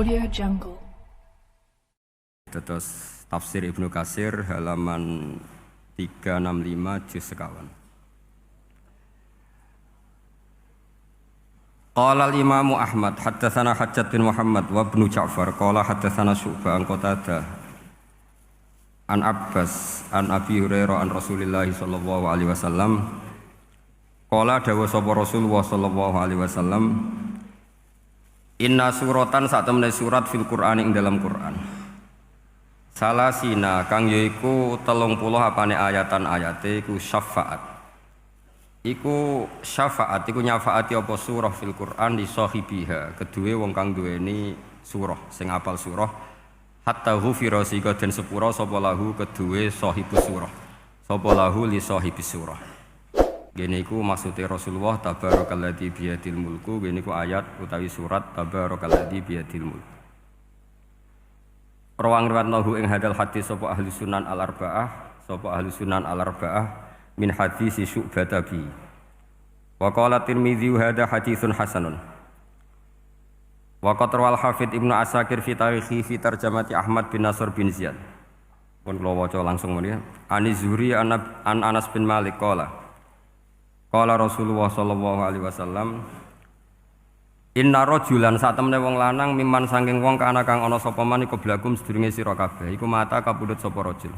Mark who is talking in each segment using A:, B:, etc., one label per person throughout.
A: Audio Jungle.
B: Terus tafsir Ibnu Katsir halaman 365 juz sekawan. Qala al-Imam Ahmad haddatsana Hajjaj bin Muhammad wa Ibnu Ja'far qala haddatsana Syu'bah an Qatadah an Abbas an Abi Hurairah an Rasulillah sallallahu alaihi wasallam qala dawa sapa Rasulullah sallallahu alaihi wasallam inna suratan sak temene surat fil Qur'an ing dalam Qur'an salasina kang yaiku 30 apane ayatan ayate iku syafaat iku syafaat iku nyafaati apa surah fil Qur'an li sahibiha kedue wong kang duweni surah sing apal surah hatta ghufira sika den sepura sapa lahu kedue sahibus surah sapa lahu li sahibis surah gene iku maksude Rasulullah tabarakalladzi biyadil mulku gene iku ayat utawi surat tabarakalladzi biyadil mulku rawang riwayatnahu ing hadal hadis sapa ahli sunan al-arba'ah min hadis Syu'bah tabi wa qala Tirmidzi hadza haditsun hasanun wa qatra al-hafidz Ibnu Asakir fi tarikhi fi tarjamati Ahmad bin Nasr bin Ziyad pun kula waca langsung mriki Ani Zuhri an Anas bin Malik qala Rasulullah sallallahu alaihi wasallam inna rajulan sak temene wong lanang miman saking wong kana kang ana sapa man iku blagum sedurunge sira kabeh iku mata kapundhut sapa rajul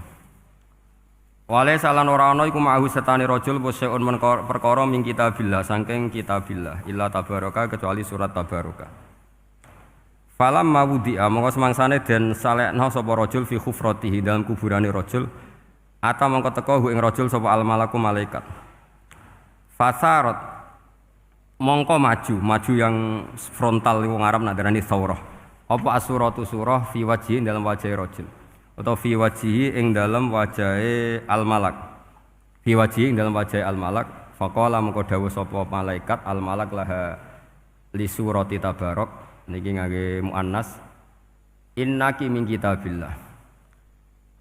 B: wale salan ora ana iku ma'hu setane rajul poseun perkara ming kitabillah saking kitabillah illa tabaraka kecuali surat tabaraka falam mawdi'a mongko semangsane den salekna sapa rajul fi khufratihi dalam kuburane rajul ata mongko teka ing rajul sapa al malaku malaikat fasarat mongko maju yang frontal wong Arab nak darani thawrah apa asuratu surah fi wajhi dalam wajah rajul atau fi wajhi ing dalam wajahe al malak fi wajhi ing dalam wajahe al malak faqala mongko dawuh sapa malaikat al malak laha li surati tabarak niki ngangge muannas innaki min kitabillah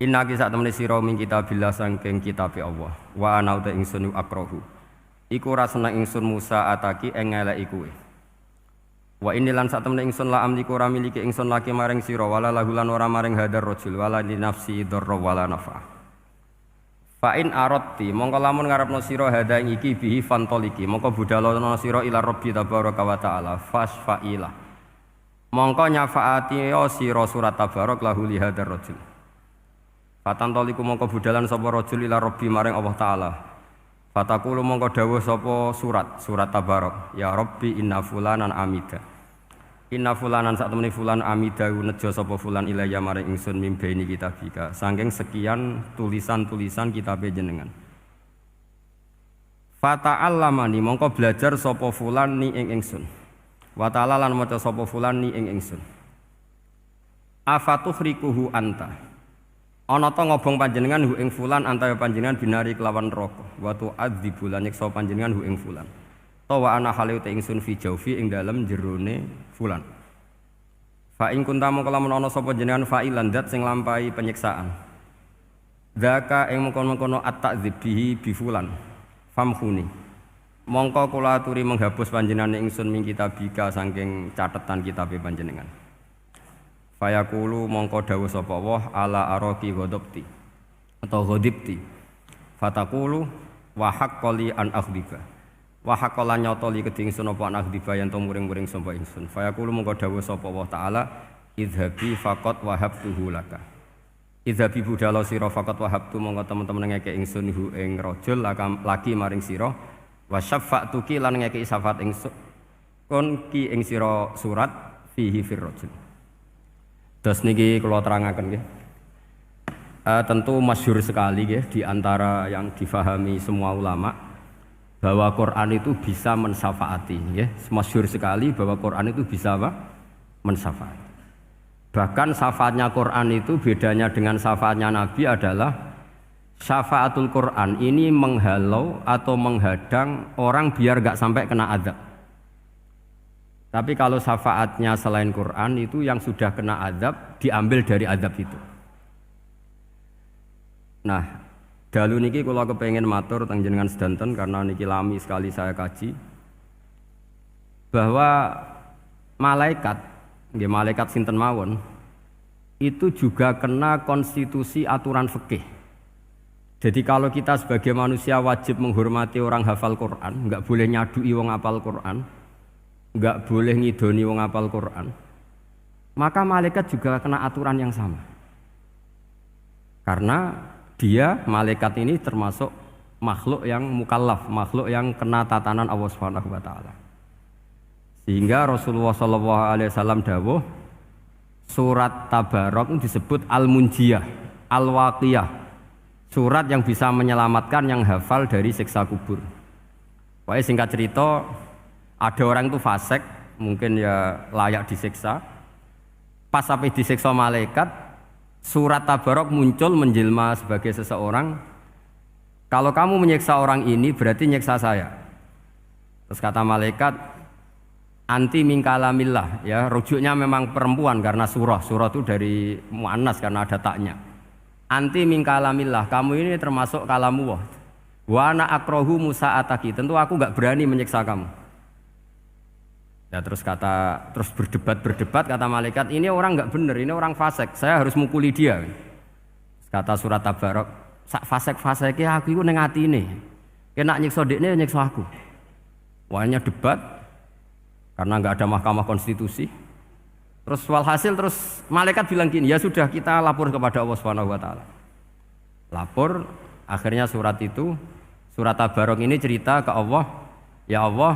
B: innaki sak temene sira min kitabillah saking kitabe Allah wa ana uta ingsun akrahu iku ora seneng ingsun Musa ataki ing ngeleki kowe wa inilan sak temene ingsun la amliku ora miliki ingsun laki maring sira wala lahulan ora maring hadar rajul wala li nafsi darra wala nafa fa in aradti mongko lamun ngarepno sira hada ing iki bihi fantoliki mongko budalono sira ila rabbi tabaraka wa taala fasfaila mongko nyafaati sira surat tabarak lahu li hadar rajul fatantoliku mongko budalan sapa rajul ila rabbi maring Allah taala Fatakulu mongko dawuh sapa surat tabarak ya rabbi inna fulanan amida inna fulanan sak temene fulan amida nejo sapa fulan ilaya maring ingsun mimbaini kitabika saking sekian tulisan-tulisan kitabe jenengan fata'allamani mongko belajar sapa fulan ni ing ingsun wa ta'ala lan maca sapa fulan ni ing ingsun afatuhrikuhu anta ana ta ngobong panjenengan hu ing fulan antaya panjenengan binari kelawan neraka wa tu'adzibu lan nyiksa panjenengan hu ing fulan ta wa ana hale te ingsun fi jaufi ing dalem jerone fulan fa ing kunta mongko lamun ana sapa jenengan fa'ilan dat sing lampahi penyiksaan dzaka ing mengkono-kono at-ta'dzib bihi bi fulan famkhuni mongko kula aturi menghapus panjenengan ingsun min kitabika saking catetan kitabe panjenengan fayaqulu mongko dawuh sapa Allah ala araqi ghadabti atau ghadibti fataqulu wa haqqali an akhdiba wa haqqala nyotoli keding ingsun apa an akhdiba yen to muring-muring sapa ingsun fayaqulu mongko dawuh sapa Allah taala idhabi faqat wahabtuhu laka idhabi budala sira faqat wahabtu mongko temen-temen ngeke ingsun hu ing rajul laki maring sira wa syafa'tuki lan ngeke syafaat ingsun kon ki ing sira surat fihi fir rajul. Terus niki kalau terangaken nggih. Tentu masyhur sekali nggih di antara yang difahami semua ulama bahwa Quran itu bisa mensyafaati nggih. Masyhur sekali bahwa Quran itu bisa apa? Mensyafaati. Bahkan syafaatnya Quran itu bedanya dengan syafaatnya Nabi adalah syafaatul Quran ini menghalau atau menghadang orang biar enggak sampai kena azab. Tapi kalau syafaatnya selain Quran itu yang sudah kena azab diambil dari azab itu. Nah, dalu niki kula kepengin matur teng jenengan sedanten karena niki lami sekali saya kaji bahwa malaikat nggih malaikat sinten mawon, itu juga kena konstitusi aturan fikih. Jadi kalau kita sebagai manusia wajib menghormati orang hafal Quran, enggak boleh nyadui wong hafal Quran, enggak boleh ngidoni wong hafal Quran, maka malaikat juga kena aturan yang sama. Karena dia, malaikat ini termasuk makhluk yang mukallaf, makhluk yang kena tatanan Allah Subhanahu wa taala. Sehingga Rasulullah sallallahu alaihi wasallam dawuh, surat Tabarok disebut Al-Munjiyah, Al-Waqiyah. Surat yang bisa menyelamatkan yang hafal dari siksa kubur. Pokoknya singkat cerita, ada orang itu fasik, mungkin ya layak disiksa. Pas sampai disiksa malaikat, surat Tabarok muncul menjelma sebagai seseorang. Kalau kamu menyiksa orang ini berarti nyiksa saya. Terus kata malaikat, anti min kalamillah, ya rujuknya memang perempuan karena surah itu dari muannas karena ada taknya. Anti min kalamillah, kamu ini termasuk kalamu wah. Wa ana akrahu musa'ataki, tentu aku enggak berani menyiksa kamu. Ya terus berdebat kata malaikat, ini orang enggak benar, ini orang fasik, saya harus mukuli dia. Kata surat Tabarok, sak fasik-fasike aku iku ning atine. Kena nyiksa dekne nyiksa aku. Wahnya debat karena enggak ada mahkamah konstitusi. Terus walhasil malaikat bilang gini, ya sudah kita lapor kepada Allah Subhanahu wa taala. Lapor, akhirnya surat Tabarok ini cerita ke Allah, ya Allah,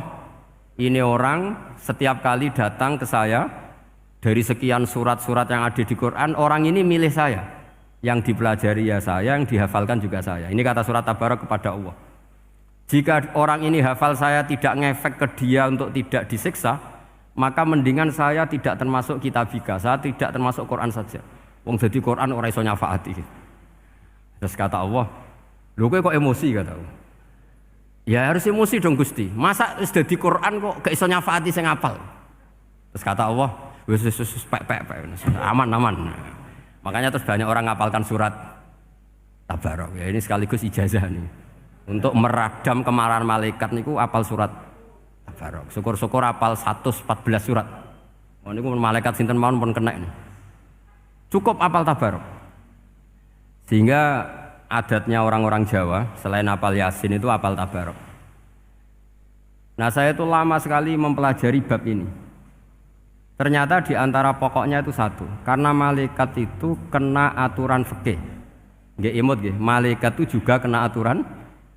B: ini orang setiap kali datang ke saya dari sekian surat-surat yang ada di Quran, orang ini milih saya. Yang dipelajari ya saya, yang dihafalkan juga saya. Ini kata surat Tabarok kepada Allah. Jika orang ini hafal saya tidak ngefek ke dia untuk tidak disiksa, maka mendingan saya tidak termasuk kitabika, saya tidak termasuk Quran saja. Wong jadi Quran ora iso nyafaati. Terus kata Allah, lho kowe kok emosi kata Allah. Ya harus emosi dong Gusti. Masa wis dadi Quran kok gak iso nyafaati sing apal. Terus kata Allah, wis pek aman. Makanya terus banyak orang ngapalkan surat Tabarok. Ya ini sekaligus ijazah nih. Untuk meradam kemarahan malaikat niku apal surat Tabarok. Syukur-syukur apal 114 surat. Oh niku malaikat sinten mawon pun kena ini. Cukup apal Tabarok. Sehingga adatnya orang-orang Jawa selain apal Yasin itu apal Tabarok. Nah, saya itu lama sekali mempelajari bab ini. Ternyata di antara pokoknya itu satu, karena malaikat itu kena aturan fikih. Nggih imut nggih, malaikat itu juga kena aturan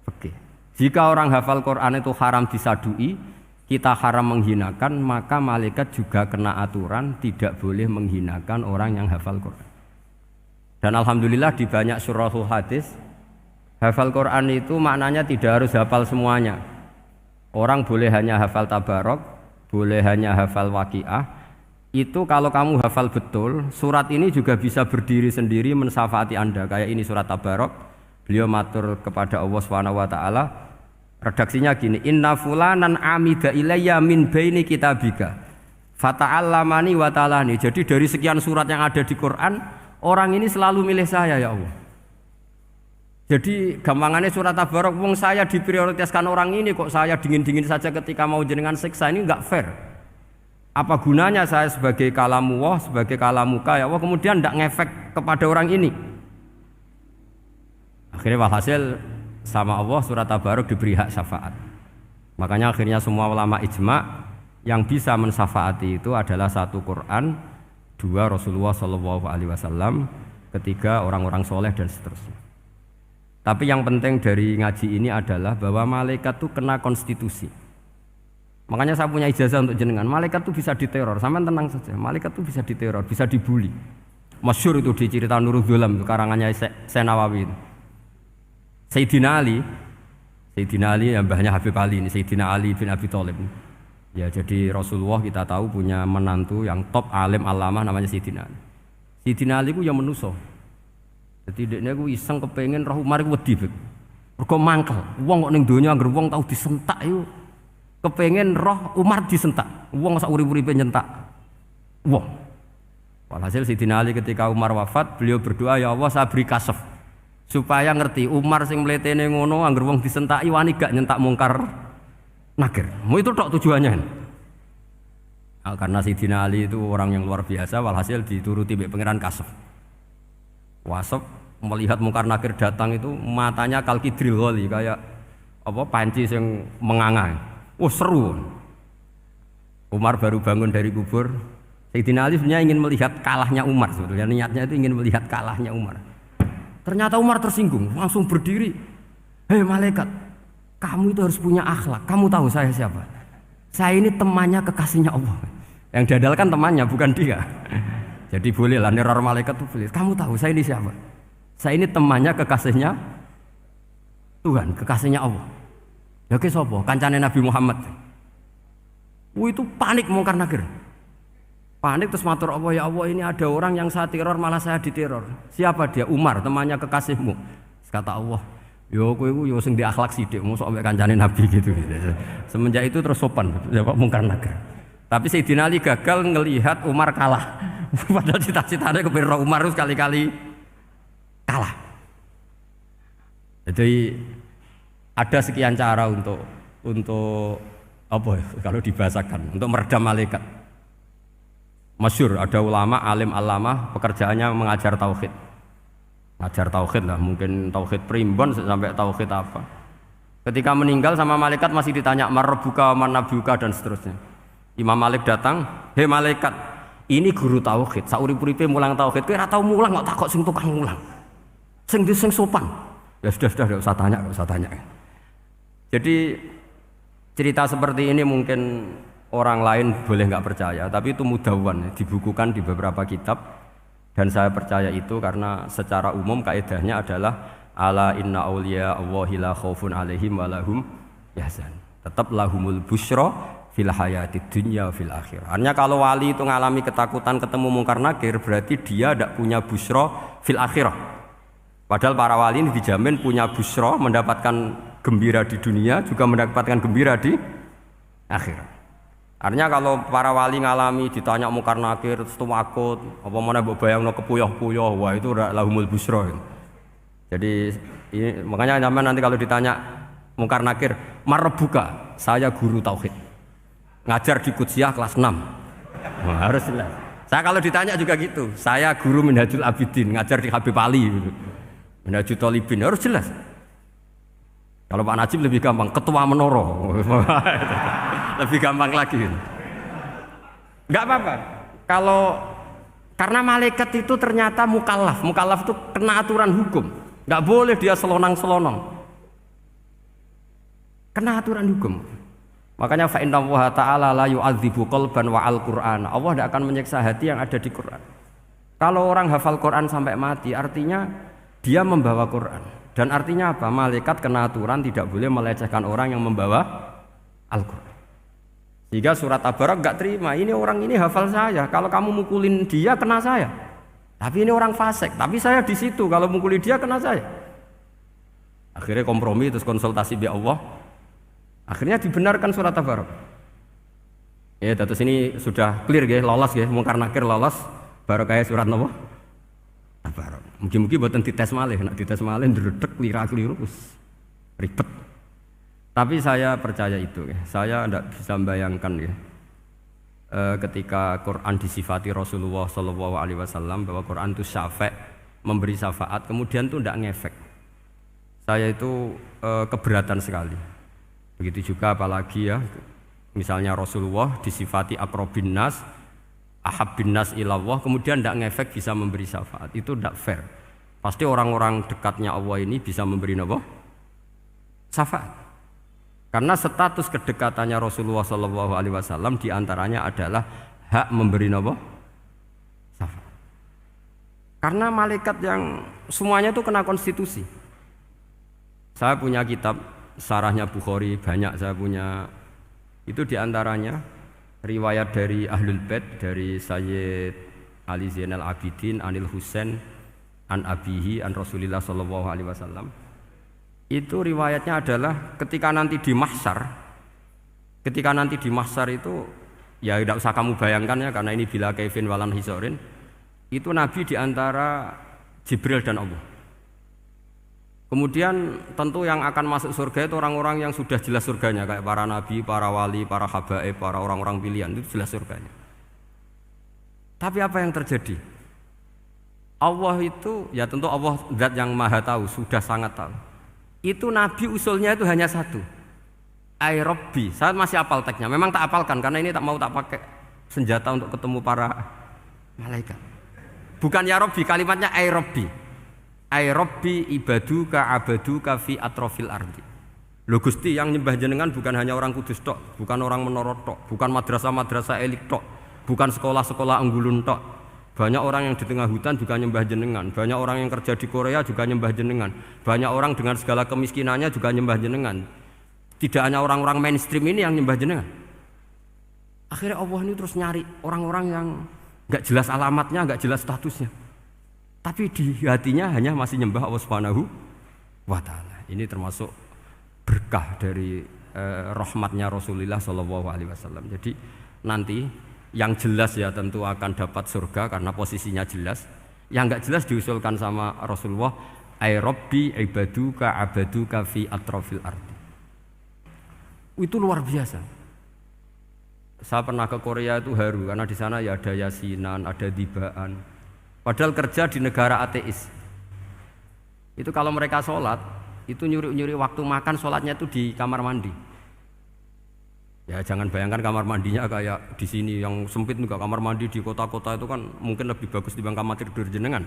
B: fikih. Jika orang hafal Quran itu haram disadui, kita haram menghinakan, maka malaikat juga kena aturan tidak boleh menghinakan orang yang hafal Quran. Dan alhamdulillah di banyak surahul hadis, hafal Quran itu maknanya tidak harus hafal semuanya. Orang boleh hanya hafal Tabarok, boleh hanya hafal Waqiah. Itu kalau kamu hafal betul, surat ini juga bisa berdiri sendiri mensyafaati Anda. Kayak ini surat Tabarok, beliau matur kepada Allah SWT. Redaksinya gini, inna fulanan amida ilayya min baini kitabika fata'allamani wa ta'alani. Jadi dari sekian surat yang ada di Quran, orang ini selalu milih saya ya Allah. Jadi gampangannya surat Tabarok, wong saya diprioritaskan orang ini kok saya dingin-dingin saja ketika mau jenengan siksa, ini enggak fair. Apa gunanya saya sebagai kalamullah, sebagai kalamuka ya Allah, kemudian enggak ngefek kepada orang ini. Akhirnya walhasil sama Allah surat Tabarok diberi hak syafaat. Makanya akhirnya semua ulama ijma yang bisa mensyafaati itu adalah satu Quran, dua Rasulullah SAW, ketiga orang-orang soleh dan seterusnya. Tapi yang penting dari ngaji ini adalah bahwa malaikat itu kena konstitusi. Makanya saya punya ijazah untuk jenengan. Malaikat itu bisa diteror, sampean tenang saja. Malaikat itu bisa diteror, bisa dibully. Masyhur itu di cerita Nurul Dzulam, itu karangannya Senawawi. Sayyidina Ali yang mbahnya Habib Ali ini, Sayyidina Ali bin Abi Thalib. Ya jadi Rasulullah kita tahu punya menantu yang top alim alamah namanya Sayyidina Ali. Sayyidina Ali ku yang menuso. Jadi dekne ku iseng kepengin roh Umar ku wedi. Mergo mangkel. Wong kok ning donya anggere wong tau disentak iku kepengin roh Umar disentak. Wong sak urip-uripe nyentak wong. Walhasil Sayyidina Ali ketika Umar wafat, beliau berdoa, ya Allah saya beri kasaf supaya ngerti Umar sing mletene ngono anggere wong disentaki wani gak nyentak mungkar nakir. Mau itu tok tujuannya. Karena Sayyidina Ali itu orang yang luar biasa, walhasil dituruti mbek pangeran Kasep. Wasep melihat Mungkar Nakir datang itu matanya kalkidril wali kayak apa panci yang menganga. Oh seru. Umar baru bangun dari kubur. Sayyidina Ali sebenarnya ingin melihat kalahnya Umar sebetulnya, niatnya itu ingin melihat kalahnya Umar. Ternyata Umar tersinggung, langsung berdiri. Hei malaikat, kamu itu harus punya akhlak. Kamu tahu saya siapa? Saya ini temannya kekasihnya Allah. Yang diandalkan temannya bukan dia. Jadi boleh lah neror malaikat itu boleh. Kamu tahu saya ini siapa? Saya ini temannya kekasihnya Tuhan, kekasihnya Allah. Ya ke sapa? Kancane Nabi Muhammad. Itu panik Mungkar Nakir. Panik terus matur Allah, ya Allah ini ada orang yang saya teror malah saya diteror. Siapa dia? Umar, temannya kekasihmu. Kata Allah, yo kowe iku yo sing di akhlak sithik, mosok ambek kancane Nabi gitu. Semenjak itu terus sopan jawab Mungkar Nakir. Tapi Sayyidina Ali gagal ngelihat Umar kalah. Padahal cita-citanya kepengin Umar sekali-kali kalah. Jadi ada sekian cara untuk apa ya, kalau dibahasakan untuk meredam malaikat. Masyhur ada ulama alim alama pekerjaannya mengajar tauhid. Ngajar tauhid lah, mungkin tauhid primbon sampai tauhid apa. Ketika meninggal sama malaikat masih ditanya marbuka manabiuka dan seterusnya. Imam Malik datang, "Hei malaikat, ini guru tauhid, saurip-uripe mulang tauhid. Kowe ora tau mulang kok takok sing tukang mulang. Sing sopan." Ya sudah enggak usah tanya. Jadi cerita seperti ini mungkin orang lain boleh nggak percaya, tapi itu mudawwan, dibukukan di beberapa kitab, dan saya percaya itu karena secara umum kaidahnya adalah ala inna auliya Allahi la khaufun alaihim wa lahum yahzan. Tetap lahumul busyra fil hayatid dunya fil akhirah. Artinya kalau wali itu ngalami ketakutan ketemu Mungkar Nakir berarti dia tidak punya busyra fil akhirah. Padahal para wali ini dijamin punya busyra, mendapatkan gembira di dunia juga mendapatkan gembira di akhirat. Artinya kalau para wali ngalami ditanya Mungkar Nakir terus takut, apa mana mbok bayangno kepuyah-puyah, wah itu lahumul busyra. Jadi ini, makanya zaman nanti kalau ditanya Mungkar Nakir, marbuka, saya guru tauhid. Ngajar di Qudsiyah kelas 6. Nah, harus jelas. Saya kalau ditanya juga gitu, saya guru Minhajul Abidin, ngajar di Habib Ali gitu. Minhajul Thalibin, harus jelas. Kalau Pak Najib lebih gampang, ketua menoro. Lebih gampang lagi. Enggak apa-apa. Kalau karena malaikat itu ternyata mukallaf. Mukallaf itu kena aturan hukum. Enggak boleh dia selonang-selonong. Kena aturan hukum. Makanya fa innallaha ta'ala la yu'adzibu qalban wa al-Qur'an. Allah tidak akan menyiksa hati yang ada di Quran. Kalau orang hafal Quran sampai mati, artinya dia membawa Quran. Dan artinya apa? Malaikat kena aturan tidak boleh melecehkan orang yang membawa Al-Quran. Sehingga surat Tabarak enggak terima. Ini orang ini hafal saya. Kalau kamu mukulin dia kena saya. Tapi ini orang fasik. Tapi saya di situ. Kalau mukuli dia kena saya. Akhirnya kompromi terus konsultasi bi Allah. Akhirnya dibenarkan surat Tabarak. Ya, terus ini sudah clear ya, lolos ya, Mungkar Nakir lolos. Baru kayak surat apa? Tabarak. Mungkin-mungkin buatan dites malih, nak dites malih ndredeg keliru ribet. Tapi saya percaya itu ya. Saya tidak bisa membayangkan ya. Ketika Quran disifati Rasulullah SAW bahwa Quran itu syafa', memberi syafaat, kemudian itu tidak ngefek. Saya itu keberatan sekali. Begitu juga apalagi ya, misalnya Rasulullah disifati aqrabin nas, ahabbin nas ilallah, kemudian tidak ngefek bisa memberi syafaat. Itu tidak fair. Pasti orang-orang dekatnya Allah ini bisa memberi apa? Syafaat. Karena status kedekatannya Rasulullah SAW diantaranya adalah hak memberi apa? Syafaat. Karena malaikat yang semuanya itu kena konstitusi. Saya punya kitab Syarahnya Bukhari banyak, saya punya itu diantaranya riwayat dari Ahlul Bait, dari Sayyid Ali Zainal Abidin, Anil Husain, an Abihi, an Rasulillah Sallallahu Alaihi Wasallam. Itu riwayatnya adalah ketika nanti di mahsyar itu ya tidak usah kamu bayangkan ya, karena ini bila kaifin walan hisorin, itu Nabi diantara Jibril dan Allah. Kemudian tentu yang akan masuk surga itu orang-orang yang sudah jelas surganya, kayak para nabi, para wali, para habaib, para orang-orang pilihan, itu jelas surganya. Tapi apa yang terjadi? Allah itu, ya tentu Allah zat yang maha tahu, sudah sangat tahu. Itu nabi usulnya itu hanya satu, ay Rabbi. Saya masih hafal teksnya, memang tak hafalkan karena ini tak mau tak pakai senjata untuk ketemu para malaikat. Bukan ya Rabbi, kalimatnya ay Rabbi. Ay Rabbi ibaduka abaduka fi atrofil ardi. Lho Gusti, yang nyembah jenengan bukan hanya orang kudus tok, bukan orang menoro tok, bukan madrasah-madrasah elit tok, bukan sekolah-sekolah anggulun tok. Banyak orang yang di tengah hutan juga nyembah jenengan, banyak orang yang kerja di Korea juga nyembah jenengan, banyak orang dengan segala kemiskinannya juga nyembah jenengan. Tidak hanya orang-orang mainstream ini yang nyembah jenengan. Akhirnya Allah ini terus nyari orang-orang yang enggak jelas alamatnya, enggak jelas statusnya, tapi di hatinya hanya masih nyembah Allah Subhanahu wa ta'ala. Ini termasuk berkah dari rahmatnya Rasulullah Shallallahu Alaihi Wasallam. Jadi nanti yang jelas ya tentu akan dapat surga karena posisinya jelas. Yang enggak jelas diusulkan sama Rasulullah, ay Rabbi ibaduka abaduka fi atrofil ardi. Itu luar biasa. Saya pernah ke Korea itu haru karena di sana ya ada yasinan, ada dibaan. Padahal kerja di negara ateis. Itu kalau mereka sholat, itu nyuri-nyuri waktu makan sholatnya itu di kamar mandi. Ya jangan bayangkan kamar mandinya kayak di sini yang sempit juga. Kamar mandi di kota-kota itu kan mungkin lebih bagus dibanding kamar tidur jenengan.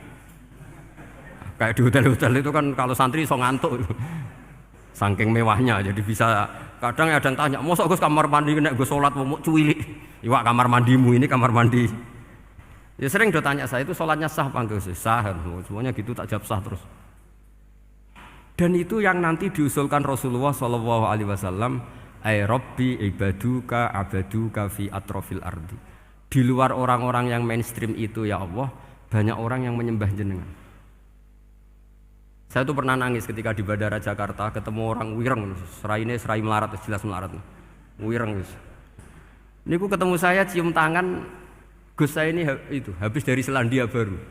B: Kayak di hotel-hotel itu kan kalau santri so ngantuk. Saking mewahnya, jadi bisa kadang ada yang tanya, mosok Gus kamar mandi nek gue sholat mau cuwilik. Iwak kamar mandimu ini kamar mandi. Ya sering tanya saya itu sholatnya sah apa enggak? Sah, semuanya gitu tak jawab sah terus. Dan itu yang nanti diusulkan Rasulullah Shallallahu Alaihi Wasallam, ay Rabbi ibaduka abaduka fi atrofil ardi. Di luar orang-orang yang mainstream itu ya Allah, banyak orang yang menyembah jenengan. Saya tuh pernah nangis ketika di Bandara Jakarta ketemu orang wireng, serai melarat, jelas melarat, wireng. Ini aku ketemu saya cium tangan, Gus saya ini itu habis dari Selandia Baru,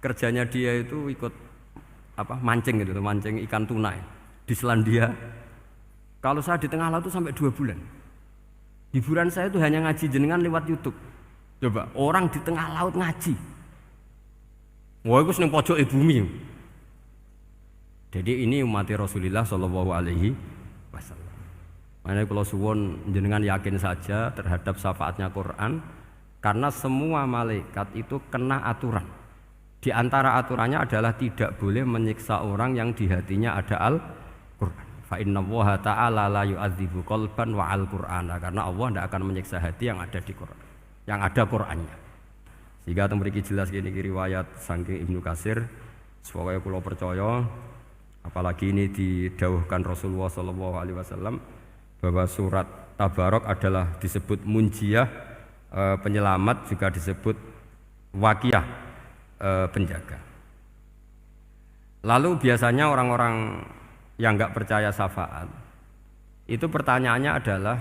B: kerjanya dia itu ikut mancing gitu, mancing ikan tuna di Selandia. Kalau saya di tengah laut itu sampai 2 bulan. Hiburan saya itu hanya ngaji jenengan lewat YouTube. Coba orang di tengah laut ngaji. Wah, itu seneng pojok bumi. Jadi ini umat Rasulullah Shallallahu Alaihi Wasallam. Makanya kalau suwon jenengan yakin saja terhadap syafaatnya Quran, karena semua malaikat itu kena aturan. Di antara aturannya adalah tidak boleh menyiksa orang yang di hatinya ada Al-Quran. Fa inna Allaha ta'ala la yu'adzibu qalban wa al-Qur'ana, karena Allah tidak akan menyiksa hati yang ada di Quran, yang ada Qurannya. Sehingga memiliki jelas gini riwayat saking Ibnu Katsir, supaya kula percaya. Apalagi ini didawuhkan Rasulullah Shallallahu Alaihi Wasallam bahwa surat Tabarok adalah disebut munjiyah, penyelamat, juga disebut wakiyah, penjaga. Lalu biasanya orang-orang yang enggak percaya syafaat itu pertanyaannya adalah,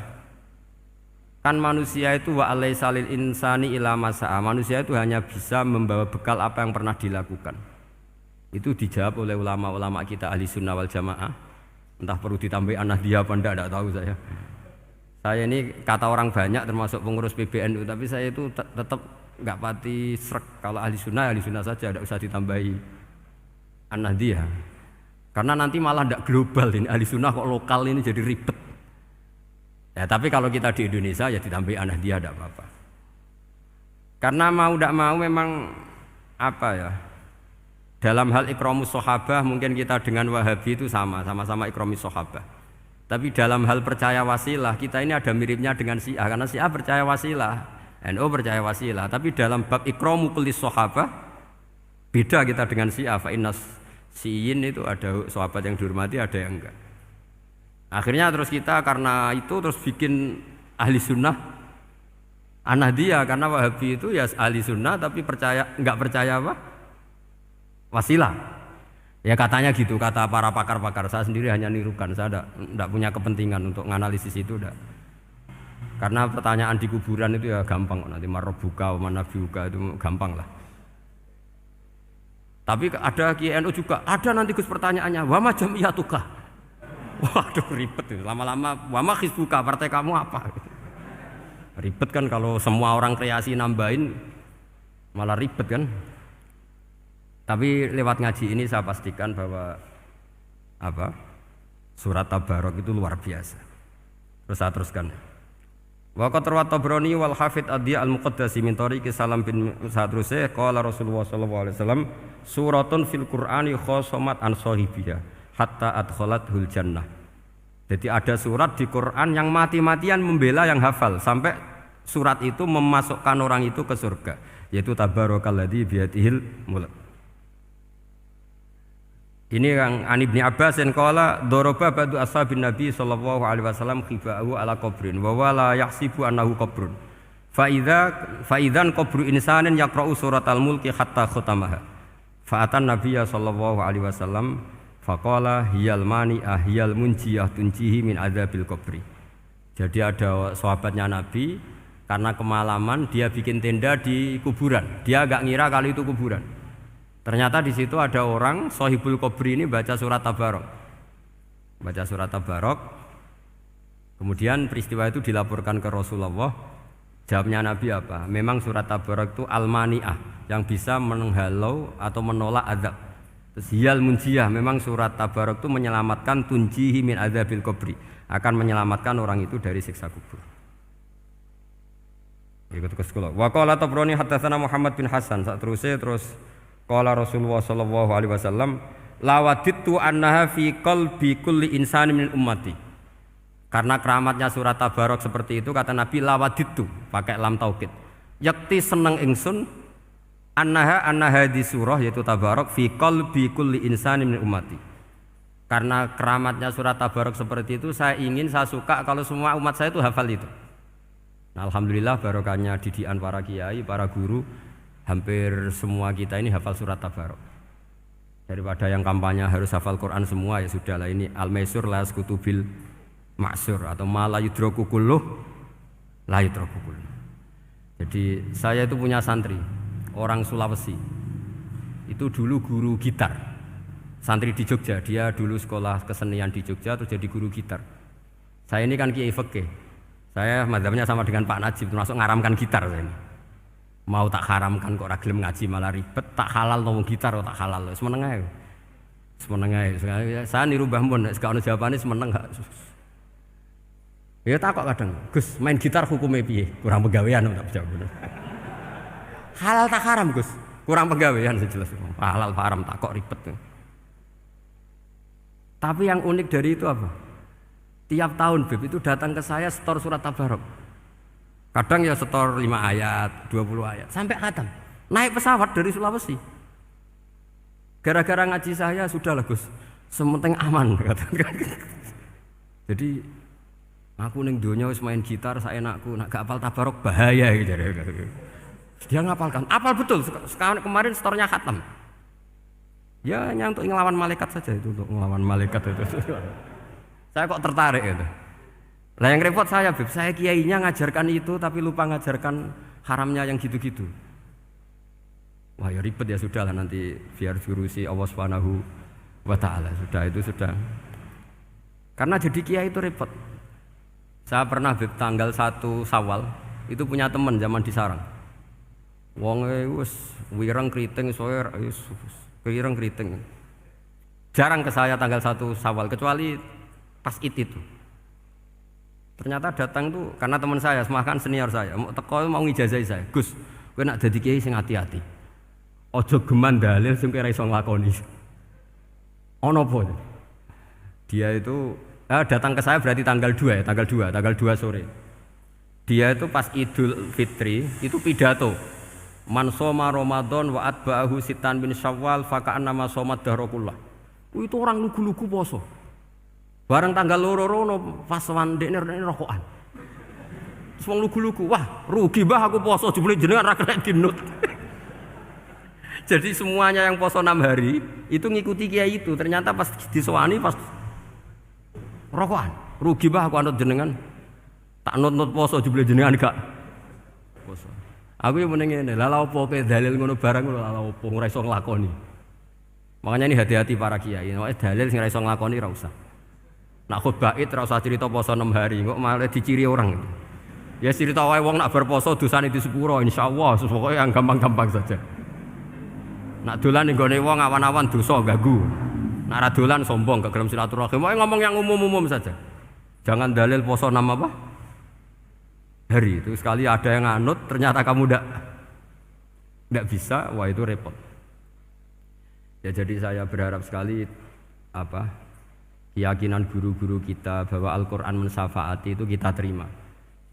B: kan manusia itu wa alaisa lil insani ila masa'a, manusia itu hanya bisa membawa bekal apa yang pernah dilakukan. Itu dijawab oleh ulama-ulama kita ahli sunnah wal jamaah. Entah perlu ditambahi anahdia apa enggak tahu saya. Saya ini kata orang banyak termasuk pengurus PBNU, tapi saya itu tetap enggak pati srek. Kalau ahli sunnah saja, enggak usah ditambahi anahdia. Karena nanti malah enggak global ini, ahli sunnah kok lokal ini jadi ribet. Ya tapi kalau kita di Indonesia ya ditambahi anahdia enggak apa-apa. Karena mau enggak mau memang dalam hal ikramus sahabah mungkin kita dengan Wahabi itu sama-sama ikramus sahabah. Tapi dalam hal percaya wasilah kita ini ada miripnya dengan Syiah, karena Syiah percaya wasilah, NU percaya wasilah. Tapi dalam bab ikramu kulis sahabah beda kita dengan Syiah. Fa innas Syiin itu ada sahabat yang dihormati, ada yang enggak. Akhirnya terus kita karena itu terus bikin ahli sunnah anahdia, karena Wahabi itu ya ahli sunnah tapi enggak percaya wasilah. Ya katanya gitu, kata para pakar-pakar. Saya sendiri hanya nirukan, saya enggak punya kepentingan untuk menganalisis itu enggak. Karena pertanyaan di kuburan itu ya gampang, nanti marabbuka wa manabiuka itu gampang lah. Tapi ada Kiai NU juga, ada nanti Gus pertanyaannya, wa ma jamiyatuka. Waduh ribet itu. Lama-lama wa ma hizbuka, partai kamu apa? Ribet kan kalau semua orang kreasi nambahin malah ribet kan. Tapi lewat ngaji ini saya pastikan bahwa surat Tabarok itu luar biasa. Terus saya teruskan. Wa qad rawat Tabrani wal Hafidz Ad-Diya al-Muqaddasi min tariqi Salam bin Sadrusih qala Rasulullah sallallahu alaihi wasallam suratun fil Qur'ani khosomat an sahibiha hatta adkhalathul jannah. Jadi ada surat di Quran yang mati-matian membela yang hafal sampai surat itu memasukkan orang itu ke surga, yaitu tabarakalladzi biyadihil mulk. Ini yang An Ibnu Abbas yang qala daraba ba'du ashabin Nabi sallallahu alaihi wasallam khiba'u ala qabrin wa wala yahsibu annahu qabrun. Fa idzan qabru insanin yaqra'u suratal mulki hatta khatamaha. Fa atan Nabiyya sallallahu alaihi wasallam faqala hiyal mani'ah hiyal munjiyah tunjihi min adzabil qabri. Jadi ada sahabatnya Nabi karena kemalaman dia bikin tenda di kuburan. Dia enggak ngira kalau itu kuburan. Ternyata di situ ada orang Sohibul Qabri ini baca surat Tabarok. Baca surat Tabarok. Kemudian peristiwa itu dilaporkan ke Rasulullah. Jawabnya Nabi apa? Memang surat Tabarok itu al-mani'ah yang bisa menghalau atau menolak azab. Terus hiyal munjiyah, memang surat Tabarok itu menyelamatkan tunjihi min adzabil qabri, akan menyelamatkan orang itu dari siksa kubur. Ikut ke sekolah. Wa qala Tabrani haddatsana Muhammad bin Hasan. Terus qala Rasulullah sallallahu alaihi wasallam lawadittu annaha fi qalbi kulli insanin min ummati. Karena keramatnya surat Tabarok seperti itu kata Nabi lawadittu pakai lam taukid. Yakti seneng ingsun annaha di surah yaitu Tabarok fi qalbi kulli insanin min ummati. Karena keramatnya surat Tabarok seperti itu saya suka kalau semua umat saya itu hafal itu. Nah, alhamdulillah barokahnya didikan para kiai, para guru. Hampir semua kita ini hafal surat Tabarok. Daripada yang kampanye harus hafal Quran semua, ya sudahlah, ini al-maisur la yasqutubil ma'sur atau ma la yudraku kulluh la yudraku kulluh. Jadi saya itu punya santri orang Sulawesi. Itu dulu guru gitar. Santri di Jogja, dia dulu sekolah kesenian di Jogja terus jadi guru gitar. Saya ini kan kiai fikih. Saya mazhabnya sama dengan Pak Najib, termasuk ngaramkan gitar saya ini. Mau tak haramkan kok ora gelem ngaji malah ribet, tak halal ngomong gitar kok tak halal. Semeneng ae. Saya niru Mbah Mun nek gak ono jawabane semeneng gak. Ya takok kadang, Gus, main gitar hukumnya piye? Kurang pegawean tak jawab. Halal tak haram, Gus? Kurang pegawean sejelas. Halal haram tak kok ribet. Tapi yang unik dari itu apa? Tiap tahun Beb itu datang ke saya setor surat Tabarok. Kadang ya setor 5 ayat, 20 ayat, sampai khatam. Naik pesawat dari Sulawesi. Gara-gara ngaji saya, sudahlah Gus, sementing aman. Jadi, aku ning donya wis main gitar, saya enakku, nak gak apal Tabarok bahaya. Gitu. Dia ngapalkan, apal betul, sekarang kemarin setornya khatam. Ya hanya untuk ngelawan malaikat saja itu, untuk ngelawan malaikat itu. Saya kok tertarik gitu. Lah yang repot saya, Beb, saya kiainya ngajarkan itu tapi lupa ngajarkan haramnya yang gitu-gitu. Wah ya ribet ya, sudahlah nanti biar diurusi Allah Subhanahu wa taala. Sudah. Karena jadi kiai itu repot. Saya pernah Beb tanggal 1 Syawal itu punya teman zaman di Sarang. Wonge wis wireng kriting soe wis wireng kriting. Jarang ke saya tanggal 1 Syawal kecuali pas itu. Ternyata datang tuh karena teman saya, semakan senior saya, mau ngijazah saya. Gus, kowe nak dadi kiai sing hati-hati. Aja geman dalil sing kowe ora iso nglakoni. Ono apa? Dia itu datang ke saya berarti tanggal 2 ya, tanggal 2 sore. Dia itu pas Idul Fitri itu pidato. Man shoma Ramadan wa atba'ahu sitan bin Syawal fa ka'annama shomat dahrakullah. Itu orang lugu-lugu poso. Bareng tanggal loro-loro pas wandekne rokokan. Wong lugu-lugu, wah rugi mbah aku poso jebule jenengan ra kena dinut. Jadi semuanya yang poso 6 hari itu ngikuti kiai itu. Ternyata pas disowani pas rokokan, rugi mbah aku anut jenengan. Tak nut-nut poso jebule jenengan gak poso. Aku yo meneng ngene, lha lha opo kowe dalil ngono barang lho lha opo ora iso nglakoni. Makanya ini hati-hati para kiai. Nek dalil sing ra iso nglakoni ra usah. Nak khutbah Id ra usah cerita poso 6 hari, kok malah diciri orang. Ya cerita wae wong nak berposo dosane di sepuro insyaallah, pokoke yang gampang-gampang saja. Nak dolan ning gone wong awan-awan dosa ganggu. Nak ra dolan sombong gak gelem silaturahim. Wae ngomong yang umum-umum saja. Jangan dalil poso 6 apa? Hari itu sekali ada yang nganut ternyata kamu ndak bisa, wah itu repot. Ya jadi saya berharap sekali keyakinan guru-guru kita bahwa Al-Qur'an mensyafaati itu kita terima.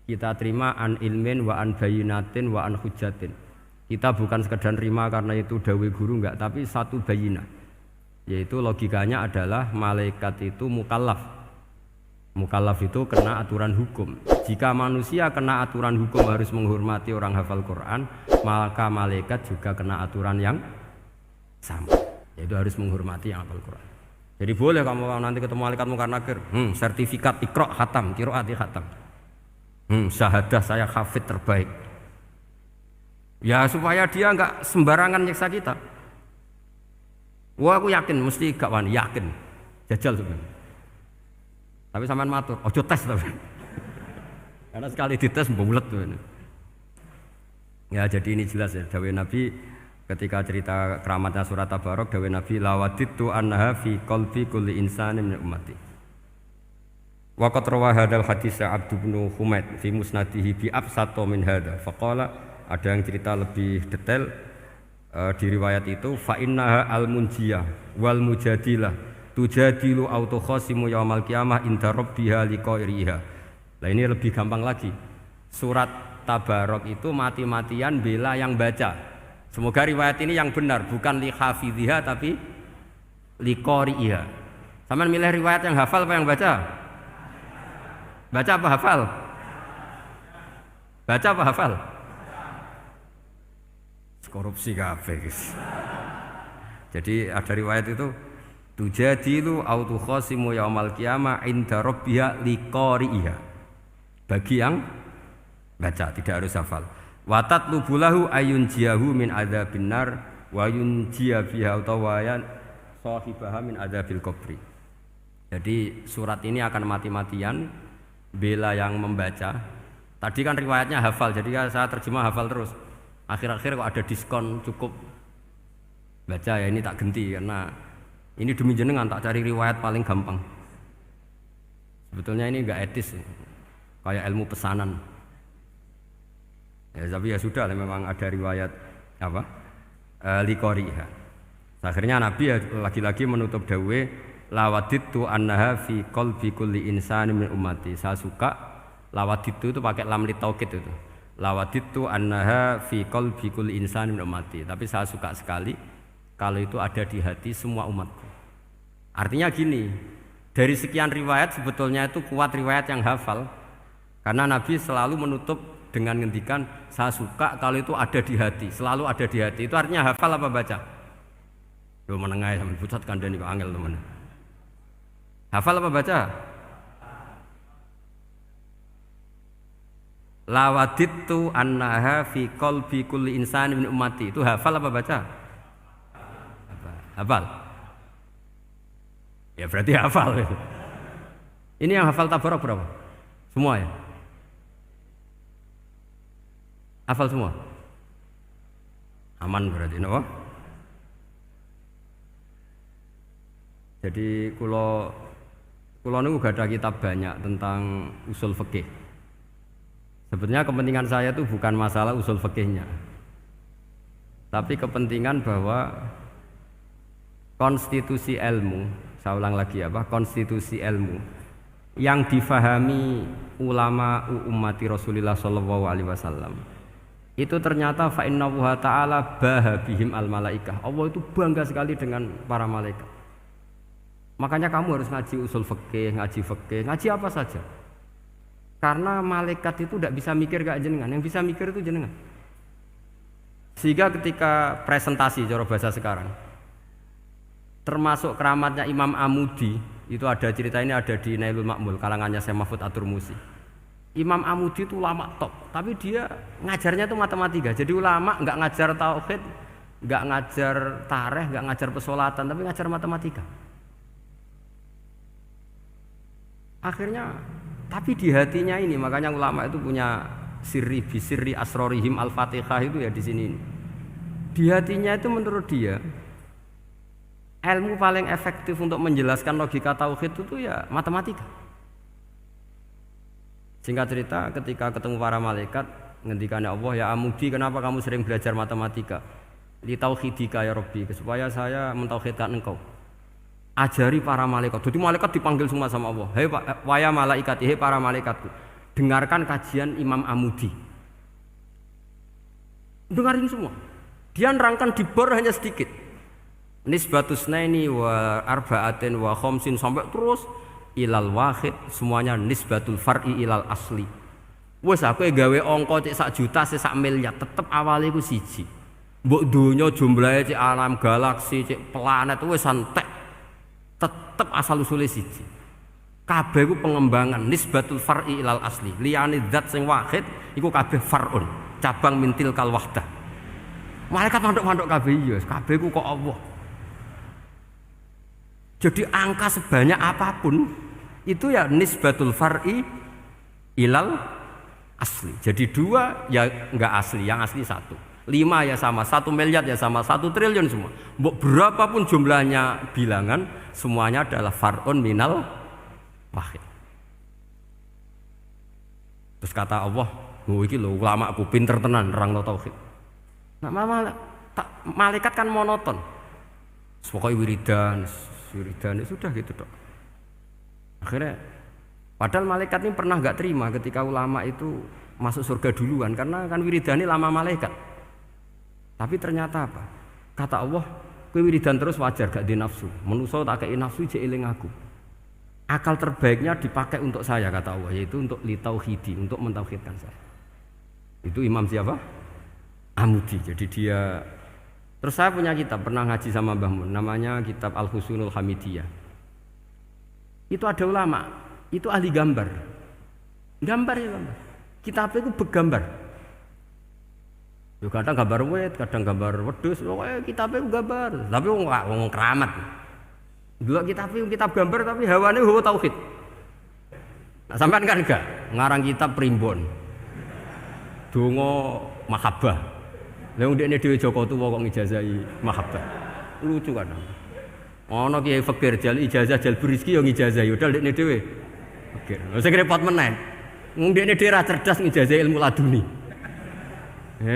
B: Kita terima an ilmin wa an bayinatin wa an hujjatin. Kita bukan sekedar terima karena itu dawai guru enggak, tapi satu bayinah. Yaitu logikanya adalah malaikat itu mukallaf. Mukallaf itu kena aturan hukum. Jika manusia kena aturan hukum harus menghormati orang hafal Quran, maka malaikat juga kena aturan yang sama. Yaitu harus menghormati yang hafal Quran. Jadi boleh kamu nanti ketemu malaikat mungkar nakir, sertifikat Iqra khatam, qiraati khatam. Syahadah saya hafid terbaik. Ya supaya dia enggak sembarangan nyiksa kita. Wah aku yakin mesti gak wani, yakin. Jajal sebenarnya. Tapi sampean matur, ojo tes tapi. Karena sekali dites bulet tuh ini. Ya jadi ini jelas ya dawuh Nabi ketika cerita keramatnya surat Tabarok, dawuh Nabi lawaditu annaha fi qalbi kulli insanin min ummati. Waqat rawa hadal hadis Abdu bin Humaid fi musnadihi bi absato min hada. Faqala ada yang cerita lebih detail di riwayat itu fa innaha al munjiyah wal mujadilah tujadilu auto khasimu yaumal qiyamah inda rabbiha liqairiha. Lah ini lebih gampang lagi. Surat Tabarok itu mati-matian bela yang baca. Semoga riwayat ini yang benar, bukan li hafidhiha tapi liqairiha. Sampeyan milih riwayat yang hafal apa yang baca? Baca apa hafal? Baca apa hafal? Korupsi kabeh guys. Jadi ada riwayat itu tujadilu au tukhasimu yaumal qiyamah inda rabbiha liqari'iha. Bagi yang baca tidak harus hafal. Wa tatlubu lahu ayunjiyahu min adzabin nar wa yunjiya biha utawayan sahibaha min adzabil qabri. Jadi surat ini akan mati-matian bela yang membaca. Tadi kan riwayatnya hafal, jadi saya terjemah hafal terus. Akhir-akhir kok ada diskon cukup baca ya ini tak ganti karena ini demi jenengan tak cari riwayat paling gampang. Sebetulnya ini enggak etis, kayak ilmu pesanan. Ya tapi ya sudah, memang ada riwayat apa? Liqariha. Akhirnya Nabi ya lagi-lagi menutup dawuh lawaditu annaha fi qalbi kulli insani min ummati. Saya suka lawaditu itu pakai lam li taukid itu. Lawaditu annaha fi qalbi kulli insani min ummati. Tapi saya suka sekali kalau itu ada di hati semua umatku. Artinya gini, dari sekian riwayat sebetulnya itu kuat riwayat yang hafal. Karena Nabi selalu menutup dengan ngendikan saya suka kalau itu ada di hati, selalu ada di hati. Itu artinya hafal apa baca? Yo menengah sampean pucat kandhani kok angel teman. Hafal apa baca? Lawaditu annaha fi qalbi kulli insani min ummati. Itu hafal apa baca? Hafal. Ya berarti hafal. Ini yang hafal Tabarok berapa? Semua ya? Hafal semua? Aman berarti, no? Jadi kulo niku gak ada kitab banyak tentang usul fikih. Sebetulnya kepentingan saya itu bukan masalah usul fikihnya, tapi kepentingan bahwa konstitusi ilmu, saya ulang lagi konstitusi ilmu yang difahami ulama ummati Rasulullah sallallahu alaihi wasallam itu ternyata fa innahu ta'ala bahabihim al malaikah. Allah itu bangga sekali dengan para malaikat. Makanya kamu harus ngaji usul fikih, ngaji apa saja. Karena malaikat itu tidak bisa mikir gak jenengan, yang bisa mikir itu jenengan. Sehingga ketika presentasi cara bahasa sekarang, termasuk keramatnya Imam Amudi, itu ada cerita ini ada di Nailul Ma'mul kalangannya Syekh Mahfud At-Turmusi. Imam Amudi itu ulama top, tapi dia ngajarnya itu matematika. Jadi ulama nggak ngajar tauhid, nggak ngajar tareh, nggak ngajar pesolatan, tapi ngajar matematika. Akhirnya, tapi di hatinya ini, makanya ulama itu punya bisirri asrorihim al-fatihah itu ya di sini. Di hatinya itu menurut dia, ilmu paling efektif untuk menjelaskan logika tauhid itu ya matematika. Singkat cerita, ketika ketemu para malaikat, ngendikannya Allah, ya Amudi, kenapa kamu sering belajar matematika? Li tauhidika ya Rabbi, supaya saya mentauhidkan engkau. Ajari para malaikat. Jadi malaikat dipanggil semua sama Allah. Hei waya malaikat, hei para malaikatku, dengarkan kajian Imam Amudi. Dengarin semua. Dia nerangkan di bor hanya sedikit. Nisbatus naini wa arba'atin wa khamsin sampai terus ilal wahid, semuanya nisbatul far'i ilal asli. Wes aku gawe angka cek 1 juta sak miliar, tetep awale iku siji. Mbok donya jumlahe cek alam galaksi, cek planet wis santek. Tetep asal usule siji. Kabeh iku pengembangan nisbatul far'i ilal asli. Liyane zat sing wahid iku kabeh far'un, cabang mintil kal wahdah. Malaikat manduk-manduk kabeh ya, kabeh iku kok Allah. Jadi angka sebanyak apapun itu ya nisbatul far'i ilal asli. Jadi 2 ya enggak asli, yang asli 1. 5 ya sama, 1 miliar ya sama, 1 triliun semua. Berapapun jumlahnya bilangan, semuanya adalah far'un minal wahid. Terus kata Allah, iki lho ulama aku pinter tenan nerangno tauhid. Nah, malaikat kan monoton. Pokoknya wiridan sudah gitu dok. Akhirnya, padahal malaikat ini pernah nggak terima ketika ulama itu masuk surga duluan, karena kan wiridan ini lama malaikat. Tapi ternyata apa? Kata Allah, kowe wiridan terus wajar gak di nafsu. Manusa tak kei nafsu jek eling aku. Akal terbaiknya dipakai untuk saya, kata Allah, yaitu untuk litauhidi, untuk mentauhidkan saya. Itu Imam siapa? Amudi. Jadi dia. Terus saya punya kitab, pernah ngaji sama Mbah Mun, namanya kitab Al-Husunul Hamidiyah. Itu ada ulama, itu ahli gambar. Gambar. Kitabnya itu bergambar. Yo kadang gambar wit, kadang gambar wedhus, pokoknya kitabnya itu gambar. Tapi wong keramat. Dulu kitab gambar tapi hawane hawa tauhid. Nah, sampean kan enggak ngarang kitab primbon. Donga mahabbah. Lah ndekne dhewe Joko Tuwa kok ngijazahi mahabbah. Lucu kan. Ana Kiai Fakir jal ijazah jalbur rezeki yo ngijazahi udah ndekne dhewe. Fakir. Lha sing repot meneh. Wong ndekne dhewe ra cerdas ngijazahi ilmu laduni.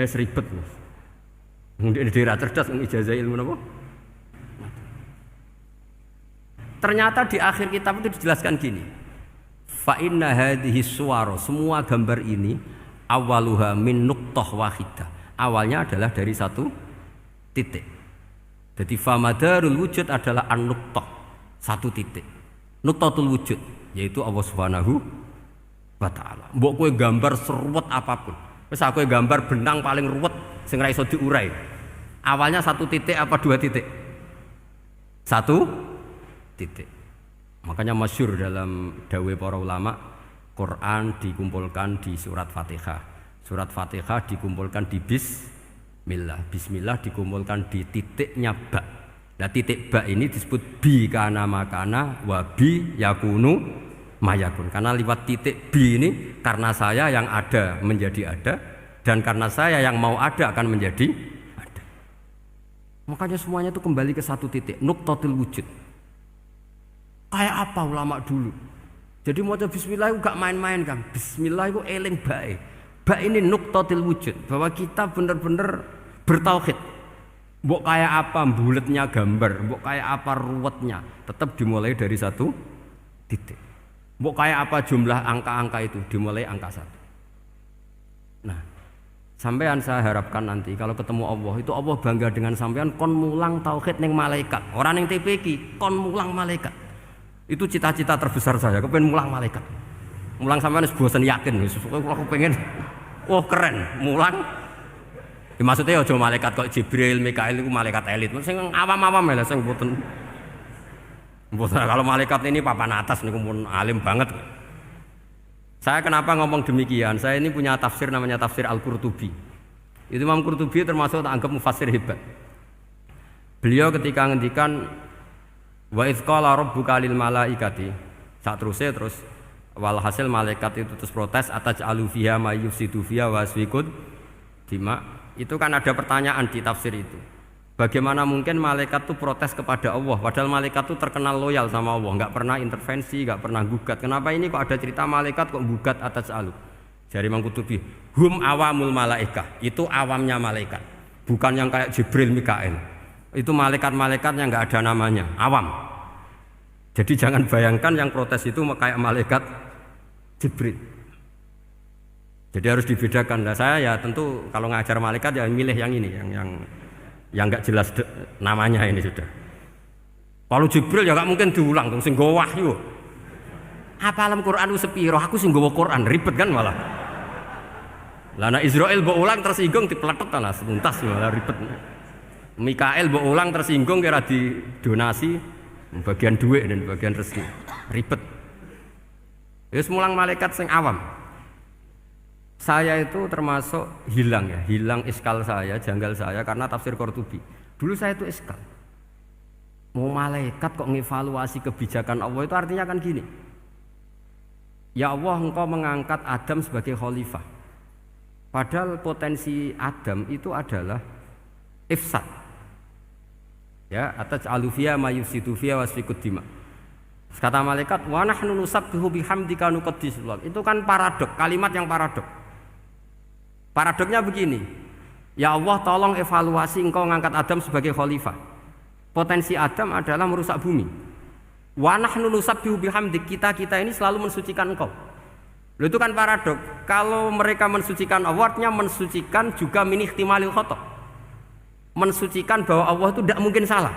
B: Seribet Mas. Wong ndekne dhewe ra cerdas ngijazahi ilmu napa? Ternyata di akhir kitab itu dijelaskan gini. Fa inna hadhihi suwara, semua gambar ini awaluha min nuqtah wahidah. Awalnya adalah dari 1 titik. Jadi famadarul wujud adalah an-nuqtah, 1 titik. Nuqtatul wujud yaitu Allah Subhanahu wa taala. Mbok kowe gambar seruwet apapun. Wis aku gambar benang paling ruwet sing ra iso diurai. Awalnya 1 titik apa 2 titik? 1 titik. Makanya masyhur dalam dawuh para ulama, Quran dikumpulkan di surat Fatihah. Surat Fatihah dikumpulkan di bismillah. Bismillah dikumpulkan di titiknya ba. Nah titik ba ini disebut bi kana makana wa bi yakunu mayakun. Karena lewat titik bi ini karena saya yang ada menjadi ada dan karena saya yang mau ada akan menjadi ada. Makanya semuanya itu kembali ke 1 titik, nuqtatul wujud. Kayak apa ulama dulu? Jadi mau bismillah itu gak main-main kan. Bismillah itu eling bae. Bae ini nuqtatil wujud, bahwa kita benar-benar bertauhid. Mbok kayak apa buletnya gambar, mbok kayak apa ruwetnya, tetap dimulai dari 1 titik. Mbok kayak apa jumlah angka-angka itu, dimulai angka 1. Nah, sampean saya harapkan nanti kalau ketemu Allah, itu Allah bangga dengan sampean kon mulang tauhid ning malaikat. Orang ning TPQ kon mulang malaikat. Itu cita-cita terbesar saya, kepengen mulang malaikat. Mulang sampean wis bosen yakin, wis aku pengen keren, mulang. Ya, maksudnya aja malaikat kok Jibril, Mikail itu malaikat elit. Sing awam-awam ya, sing mboten. Kalau malaikat ini papan atas niku pun alim banget. Saya kenapa ngomong demikian? Saya ini punya tafsir namanya tafsir Al-Qurtubi. Itu Imam Qurtubi termasuk tak anggap mufassir hebat. Beliau ketika ngendikan wa idz qala rabbuka lil malaikati, terus walhasil malaikat itu terus protes ataj'alu fiha may yufsidu fiha wa yasfikud dima. Itu kan ada pertanyaan di tafsir itu. Bagaimana mungkin malaikat itu protes kepada Allah padahal malaikat itu terkenal loyal sama Allah, enggak pernah intervensi, enggak pernah gugat. Kenapa ini kok ada cerita malaikat kok gugat ataj'alu? Jari Imam Qurtubi, hum awamul malaikah, itu awamnya malaikat. Bukan yang kayak Jibril, Mikail. Itu malaikat-malaikat yang enggak ada namanya, awam. Jadi jangan bayangkan yang protes itu kayak malaikat Jibril. Jadi harus dibedakan. Nah, saya ya tentu kalau ngajar malaikat ya milih yang ini, yang enggak jelas namanya ini sudah. Kalau Jibril ya enggak mungkin diulang dong, sing nggawa wahyu. Apa alam Quran sepiro? Aku sing nggawa Quran ribet kan malah. Lah nek Israil mbok ulang tersinggung dipletet lah setuntas malah ribet. Mikael mbok ulang tersinggung kira di donasi bagian duit dan bagian rezeki ribet. Ya semulang malaikat sing awam. Saya itu termasuk hilang iskal saya, janggal saya karena tafsir Qurtubi. Dulu saya itu iskal. Mau malaikat kok ngevaluasi kebijakan Allah itu artinya kan gini. Ya Allah, engkau mengangkat Adam sebagai khalifah. Padahal potensi Adam itu adalah ifsad. Ya, ataj'alu fiha may yufsidu fiha wa yasfikud dima. Kata malaikat, wa nahnu nusabbihu bihamdika nuqaddisu lak. Itu kan paradok, kalimat yang paradok. Paradoknya begini. Ya Allah, tolong evaluasi engkau ngangkat Adam sebagai khalifah. Potensi Adam adalah merusak bumi. Wa nahnu nusabbihu bihamdik, kita ini selalu mensucikan engkau. Loh, itu kan paradok. Kalau mereka mensucikan Allah, artinya mensucikan juga min ihtimalil khata'. Mensucikan bahwa Allah itu tidak mungkin salah.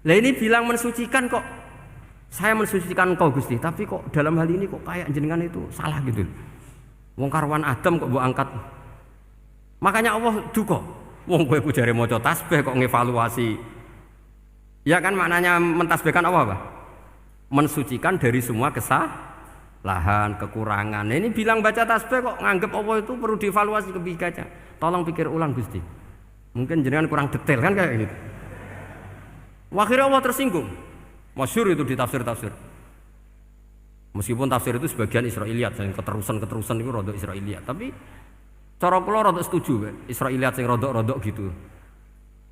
B: Lah ini bilang mensucikan kok. Saya mensucikan engkau Gusti, tapi kok dalam hal ini kok kayak jenengan itu salah gitu. Wong karwan Adam kok mbok angkat. Makanya Allah duka. Wong kowe ku jare maca tasbih kok ngevaluasi. Ya kan maknanya mentasbihkan Allah apa? Mensucikan dari semua kesalahan, kekurangan. Nah, ini bilang baca tasbih kok nganggep Allah itu perlu dievaluasi kebijakannya. Tolong pikir ulang Gusti. Mungkin jenengan kurang detail kan kayak gitu. Akhirnya Allah tersinggung. Masyhur itu di tafsir-tafsir. Meskipun tafsir itu sebagian Israiliyat, yang keterusan itu rodok Israiliyat. Tapi cara kula rodok setuju, Israiliyat yang rodok-rodok gitu.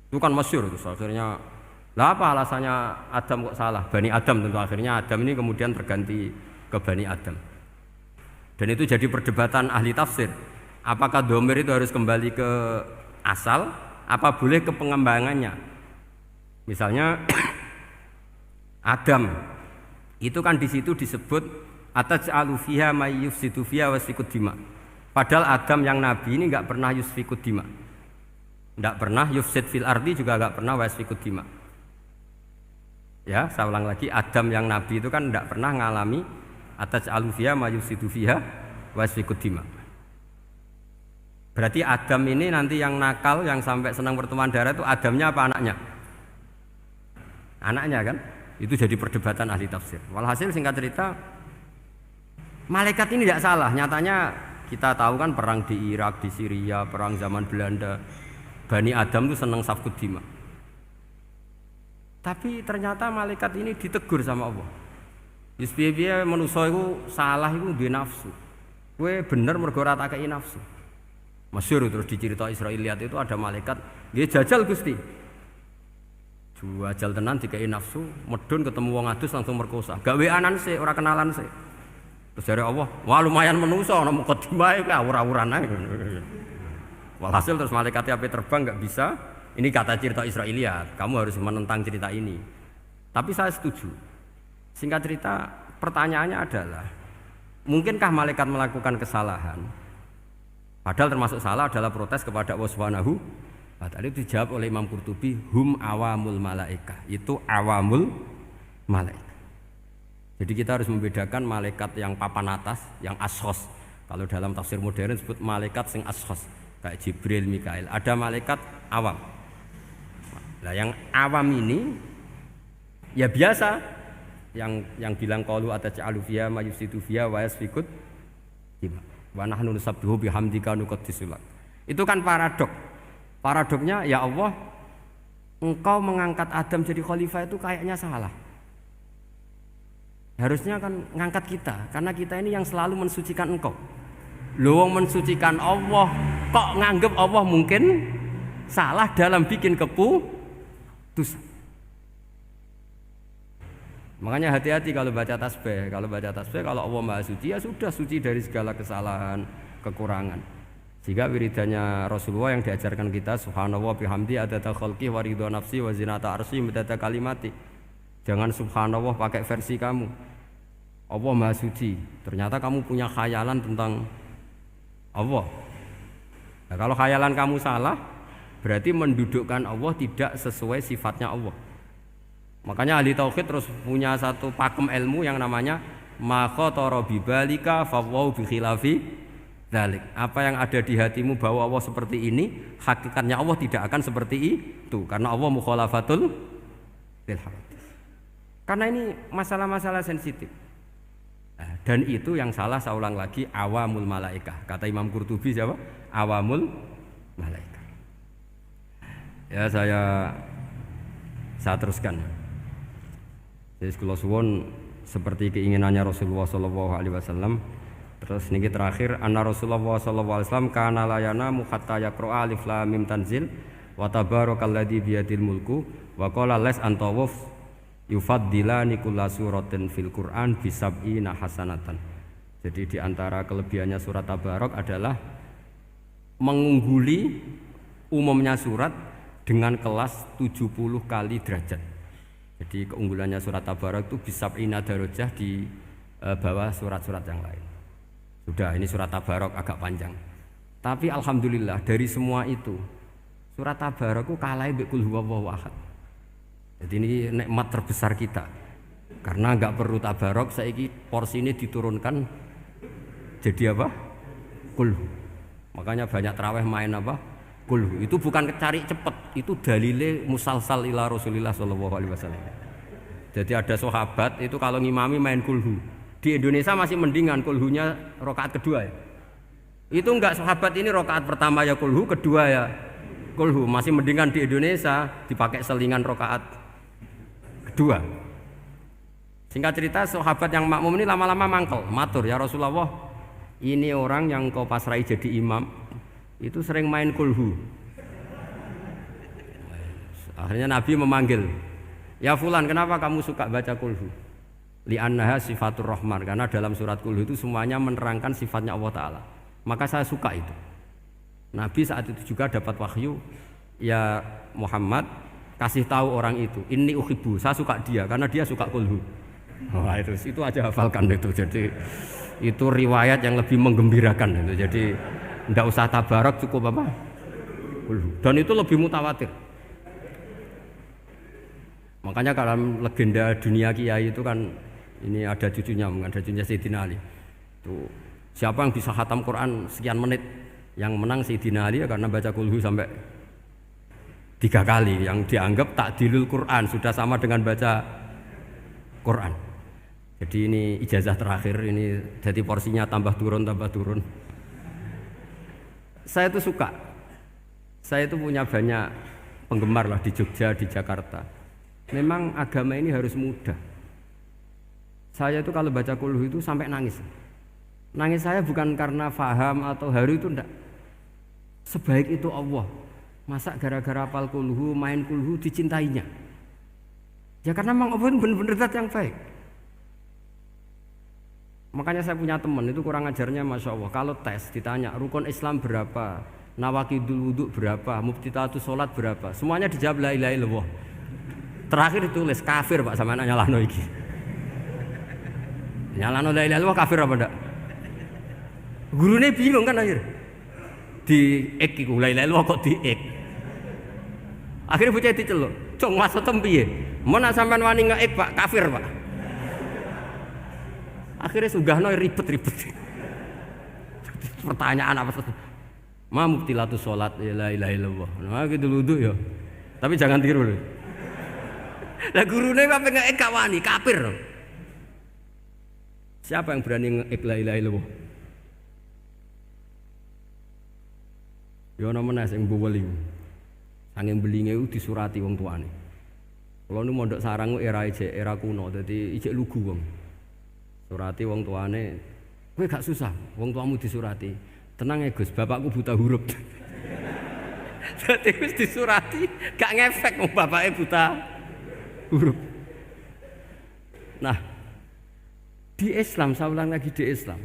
B: Itu kan masyhur itu. Akhirnya, lah apa alasannya Adam kok salah? Bani Adam tentu akhirnya Adam ini kemudian terganti ke Bani Adam. Dan itu jadi perdebatan ahli tafsir. Apakah dhamir itu harus kembali ke asal? Apa boleh ke pengembangannya? Misalnya Adam itu kan di situ disebut ataj'alu fiha may yufsidu fiha wa yasfikud dima. Padahal Adam yang nabi ini enggak pernah yusfikud dima. Enggak pernah yufsid fil ardi, juga enggak pernah wa yasfikud dima. Ya, saya ulang lagi, Adam yang nabi itu kan enggak pernah ngalami ataj'alu fiha may yufsidu fiha wa yasfikud dima. Berarti Adam ini nanti yang nakal, yang sampai senang berteman darah itu Adamnya apa anaknya? Anaknya kan? Itu jadi perdebatan ahli tafsir. Walhasil singkat cerita, malaikat ini tidak salah. Nyatanya kita tahu kan perang di Irak, di Syria, perang zaman Belanda. Bani Adam itu senang safkud dima. Tapi ternyata malaikat ini ditegur sama Allah. Yusbiya manusia itu salah itu duwe nafsu. Kowe bener mergo ora tak kei nafsu. Masyhur terus dicerita Israiliyat itu ada malaikat, dia jajal Gusti. Jajal tenan dikei nafsu, medun ketemu wong adus langsung merkosa. Gawe anan sih, ora kenalan sih. Terus dari Allah, wah lumayan menusa ana mukadimah iki awur-awuran ae. Walhasil terus malaikat ape terbang enggak bisa. Ini kata cerita Israiliyat, kamu harus menentang cerita ini. Tapi saya setuju. Singkat cerita, pertanyaannya adalah, mungkinkah malaikat melakukan kesalahan? Padahal termasuk salah adalah protes kepada Allah Subhanahu wa ta'ala. Itu dijawab oleh Imam Qurtubi, hum awamul malaikah. Itu awamul malaikat. Jadi kita harus membedakan malaikat yang papan atas, yang ashos. Kalau dalam tafsir modern disebut malaikat sing ashos, kayak Jibril, Mikail. Ada malaikat awam. Nah, yang awam ini ya biasa, yang bilang qalu ataj'alu fiha may yufsidu fiha wa yasfikud dima. Wa nahnu nusabbihu bihamdika nuqaddisu lak. Itu kan paradok. Paradoknya ya Allah, engkau mengangkat Adam jadi khalifah itu kayaknya salah. Harusnya kan ngangkat kita, karena kita ini yang selalu mensucikan engkau. Lu wong mensucikan Allah, kok nganggep Allah mungkin salah dalam bikin keputusan. Makanya hati-hati kalau baca tasbih. Kalau baca tasbih, kalau Allah Maha Suci, ya sudah suci dari segala kesalahan, kekurangan. Jika wiridannya Rasulullah yang diajarkan kita, subhanallah bihamdi adada khalqi wa ridha nafsi wa zinata arsy midada kalimati. Jangan subhanallah pakai versi kamu. Allah Maha Suci. Ternyata kamu punya khayalan tentang Allah. Nah, kalau khayalan kamu salah, berarti mendudukkan Allah tidak sesuai sifatnya Allah. Makanya ahli tauhid terus punya satu pakem ilmu yang namanya ma khatara bi balika fa wa bi khilafi dzalik. Apa yang ada di hatimu bahwa Allah seperti ini, hakikatnya Allah tidak akan seperti itu karena Allah mukhalafatul lil hawadits. Karena ini masalah-masalah sensitif. Dan itu yang salah, saya ulang lagi, awamul malaikah. Kata Imam Qurtubi siapa? Awamul malaikah. Ya saya teruskan. Jadi kula suwun seperti keinginannya Rasulullah sallallahu alaihi wasallam. Terus niki terakhir anna Rasulullah sallallahu alaihi wasallam kana layana hatta yaqra alif lam mim tanzil wa tabarakalladzi biyadil mulku wa qala las antawuf yufaddilani kulla suratin fil Qur'an bisab'ina hasanatan. Jadi di antara kelebihannya surat Tabarok adalah mengungguli umumnya surat dengan kelas 70 kali derajat. Jadi keunggulannya surat Tabarok itu bisab'ina darajah di bawah surat-surat yang lain. Sudah, ini surat Tabarok agak panjang. Tapi alhamdulillah dari semua itu surat Tabarok itu kalah mbek Qul huwallahu ahad. Jadi ini nikmat terbesar kita. Karena enggak perlu Tabarok, saiki porsi ini diturunkan jadi apa? Qul. Makanya banyak tarawih main apa? Qul. Itu bukan cari cepet, itu dalile musalsal ila Rasulillah sallallahu alaihi wasallam. Jadi ada sahabat itu kalau ngimami main kulhu. Di Indonesia masih mendingan kulhunya rakaat kedua ya. Itu enggak sahabat ini rakaat pertama ya kulhu, kedua ya kulhu. Masih mendingan di Indonesia dipakai selingan rakaat kedua. Singkat cerita sahabat yang makmum ini lama-lama mangkel, matur ya Rasulullah, ini orang yang kau pasrai jadi imam itu sering main kulhu. Akhirnya Nabi memanggil, ya fulan, kenapa kamu suka baca kulhu? Li'annaha sifatur rahman, karena dalam surat kulhu itu semuanya menerangkan sifatnya Allah Ta'ala. Maka saya suka itu. Nabi saat itu juga dapat wahyu, ya Muhammad kasih tahu orang itu, inni uhibbu, saya suka dia karena dia suka kulhu. Wah, itu aja hafalkan itu. Jadi itu riwayat yang lebih menggembirakan itu. Jadi ndak usah Tabarok, cukup apa? Kulhu. Dan itu lebih mutawatir. Makanya dalam legenda dunia kiai itu kan ini ada cucunya Sayyidina Ali. Tuh, siapa yang bisa khatam Quran sekian menit, yang menang Sayyidina Ali ya, karena baca kulhu sampai 3 kali, yang dianggap takdilul Quran, sudah sama dengan baca Quran. Jadi ini ijazah terakhir, ini jadi porsinya tambah turun. Saya itu suka. Saya itu punya banyak penggemar lah di Jogja, di Jakarta. Memang agama ini harus mudah. Saya itu kalau baca kulhu itu sampai nangis. Nangis saya bukan karena faham atau haru, itu enggak. Sebaik itu Allah. Masa gara-gara hafal kulhu, main kulhu dicintainya? Ya karena memang Allah itu benar-benar zat yang baik. Makanya saya punya teman itu kurang ajarnya Masya Allah. Kalau tes ditanya rukun Islam berapa, nawakidul wudhu berapa, muftitatus sholat berapa, semuanya dijawab la ilaha illallah. Terakhir ditulis kafir Pak, sama anak nyalano iki. Nyalano la ilaha illallah kafir apa ndak? Gurune bingung kan akhir. Di ek iku la ilaha illallah kok di ek. Akhirnya bocah diceluk, "Cung maksudem piye? Mun sampean wani ngeek Pak, kafir Pak." Akhirnya sugahno ribet-ribet. Pertanyaan apa tuh? Ma mubtilatus sholat la ilaha illallah. Nah gitu wudu ya. Tapi jangan tiru loh. Lah gurune apa ngeek gak wani, kafir. Siapa yang berani ngeek la ilaha illallah? Ya ana meneh sing mboweli. Saking belinge disurati wong tuane. Kula nu mondok sarang era kuno, dadi ijek lugu wong. Surati wong tuane, kowe gak susah, wong tuamu disurati. Tenang ya Gus, bapakku buta huruf. Dadi wis disurati, gak ngefek wong bapake buta huruf. Nah, di Islam, saya ulang lagi di Islam.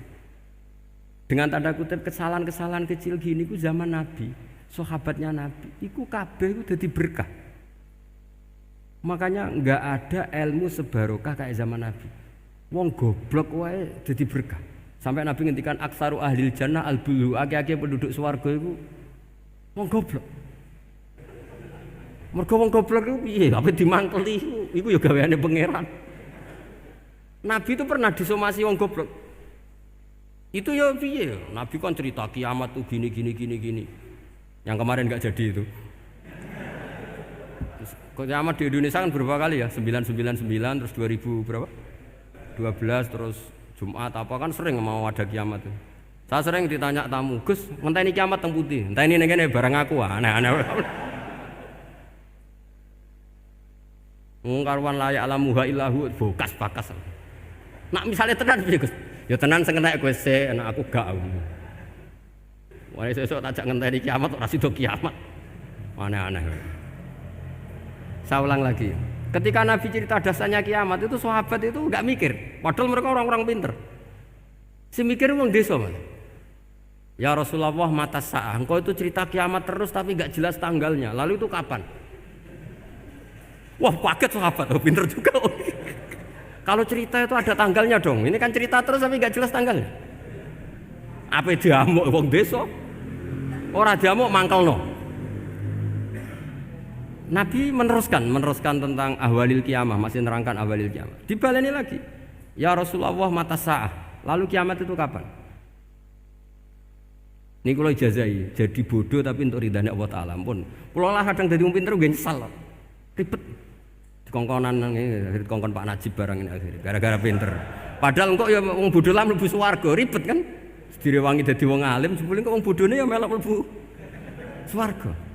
B: Dengan tanda kutip kesalahan-kesalahan kecil gini ku zaman Nabi, sahabatnya Nabi, iku kabeh iku dadi berkah. Makanya enggak ada ilmu sebarokah kayak zaman Nabi. Wong goblok wae dadi berkah. Sampai Nabi ngendikan aksaru ahlil jannah al-bulu, akeh-akeh penduduk swarga iku wong goblok. Mergo wong goblok iku piye? Apa dimangkeli iku ya gaweane pangeran. Nabi itu pernah disomasi wong goblok. Itu ya piye? Nabi kan cerita kiamat tuh gini. Yang kemarin enggak jadi itu. Kiamat di Indonesia kan berapa kali ya? 999 terus 2000 berapa? 12 terus Jumat apa kan sering mau ada kiamat itu. Saya sering ditanya tamu, Gus, ngenteni kiamat teng putih. Enteni ning kene barang aku aneh-aneh. Karuan layak alamuha illahu bokas bakas. Nak misalnya tenan piye Gus? Ya tenan sing enek kowe sik, enak aku gak. Wah sesuk tak jak ngenteni kiamat ora sida kiamat. Aneh-aneh. Saya ulang lagi. Ketika Nabi cerita dasarnya kiamat itu sahabat itu enggak mikir. Padahal mereka orang-orang pinter. Si mikir wong desa, Mas. Ya Rasulullah mata sa'ah. Engkau itu cerita kiamat terus tapi enggak jelas tanggalnya. Lalu itu kapan? Wah, kaget sahabat. Oh, pinter juga. Kalau cerita itu ada tanggalnya dong. Ini kan cerita terus tapi enggak jelas tanggalnya. Apa diamuk wong desa? Ora diamuk mangkelno. Nabi meneruskan tentang ahwalil kiamah, masih nerangkan ahwalil kiamah. Dibaleni lagi. Ya Rasulullah mata sa'ah. Lalu kiamat itu kapan? Ini kalau ijazai, jadi bodoh tapi untuk ridhanya Allah Ta'ala pun. Kalau lah kadang jadi pinter gue nyesal. Ribet. Dikongkonan ini, dikongkon Pak Najib barang ini akhirnya. Gara-gara pinter. Padahal kok ya wong bodoh lah mlebu swarga, ribet kan? Direwangi dadi wong alim, sebelum kok wong bodohne ya melok mlebu swarga.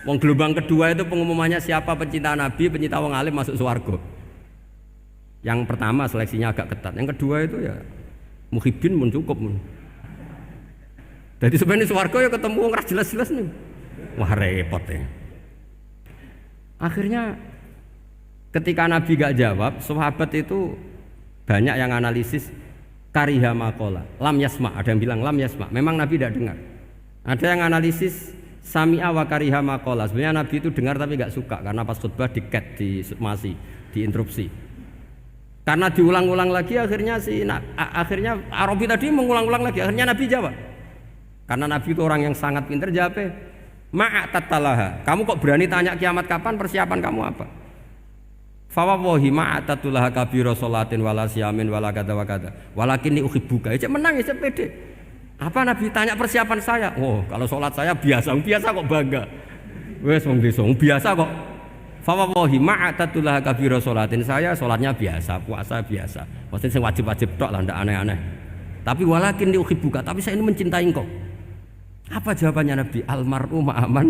B: Wong gelombang kedua itu pengumumannya siapa pencinta Nabi, pencinta wong alim masuk swarga. Yang pertama seleksinya agak ketat. Yang kedua itu ya muhibbin mun cukup mun. Jadi sebenarnya swarga ya ketemu wong ra jelas-jelas nih. Wah repot ya. Akhirnya ketika Nabi gak jawab, sahabat itu banyak yang analisis kariha maqala, lam yasma, ada yang bilang lam yasma. Memang Nabi tidak dengar. Ada yang analisis sami'a wa kariha maqala. Sebenarnya Nabi itu dengar tapi enggak suka karena pas khutbah di-cut, diinterupsi. Karena diulang-ulang lagi akhirnya akhirnya Arabi tadi mengulang-ulang lagi. Akhirnya Nabi jawab. Karena Nabi itu orang yang sangat pintar jawabnya, ma'atatalaha. Kamu kok berani tanya kiamat kapan? Persiapan kamu apa? Fa wallahi ma'atatulaha kabira salatin wala siyamin wala kada wa kada. Walakinni uhibbuka. Cek menang ya cek pede. Apa Nabi tanya persiapan saya? Oh, kalau sholat saya biasa kok bangga. Wes wong desa biasa kok. Fa wallahi ma'atatulaha kabira salatin. Saya sholatnya biasa, puasa biasa. Maksudnya sing wajib-wajib tok lah, ndak aneh-aneh. Tapi walakinni uhibbuka, tapi saya ini mencintai engkau. Apa jawabannya Nabi? Almar'u ma'aman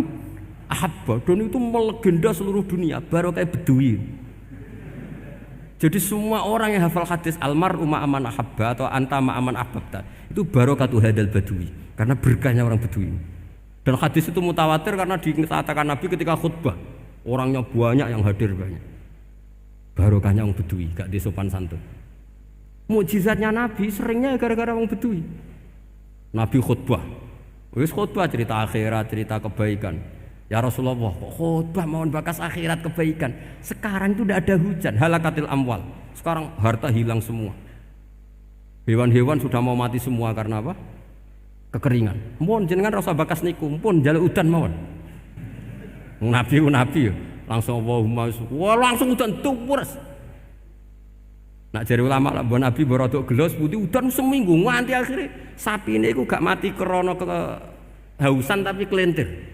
B: ahabba. Dan itu melegenda seluruh dunia, baru kayak Bedui. Jadi semua orang yang hafal hadis almar'u ma'aman ahabba atau anta ma'aman ahbabta itu barokatu hadal badui, karena berkahnya orang Bedui. Dan hadis itu mutawatir karena dikatakan Nabi ketika khutbah, orangnya banyak yang hadir banyak. Barokahnya orang Bedui, gak disopan santun. Mukjizatnya Nabi seringnya gara-gara orang Bedui. Nabi khutbah, wis khutbah cerita akhirat, cerita kebaikan. Ya Rasulullah, khutbah mohon bakas akhirat kebaikan. Sekarang itu tidak ada hujan, halakatil amwal. Sekarang harta hilang semua. Hewan-hewan sudah mau mati semua karena apa? Kekeringan. Mohon jenengan rasa bakas niku, pun jaluk udan mawon. Nabi langsung Allahumma wah langsung udan tumpures. Nak jari ulama lah, Nabi berodok gelos putih udan seminggu nganti akhirnya sapi ini gak mati krono kehausan tapi kelentir.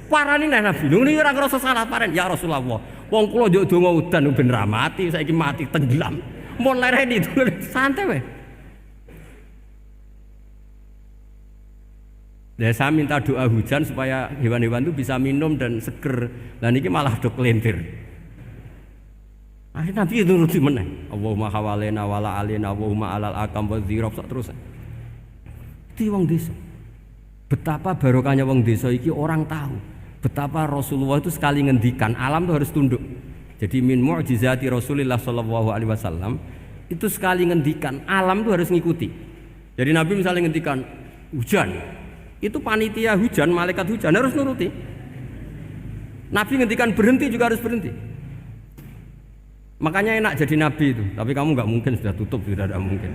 B: Parani nek Nabi, lho niki ora ngrasa salah paren ya Rasulullah. Wong kula njuk donga udan ben ra mati, saiki mati tenggelam. Mun lereni santai wae. Dan saya minta doa hujan supaya hewan-hewan itu bisa minum dan seger. Dan ini malah do kelintir. Akhirnya Nabi itu nuruti meneh. Allahumma hawalena wala alina Allahumma alal akam wa dzirab terus. Itu wong desa. Betapa barokahnya wong desa iki orang tahu. Betapa Rasulullah itu sekali ngendikan alam itu harus tunduk. Jadi min mu'jizati Rasulullah sallallahu alaihi wasallam itu sekali ngendikan alam itu harus ngikuti. Jadi Nabi misalnya ngendikan hujan, itu panitia hujan, malaikat hujan harus nuruti. Nabi ngendikan berhenti juga harus berhenti. Makanya enak jadi nabi itu, tapi kamu nggak mungkin, sudah tutup, sudah tidak mungkin.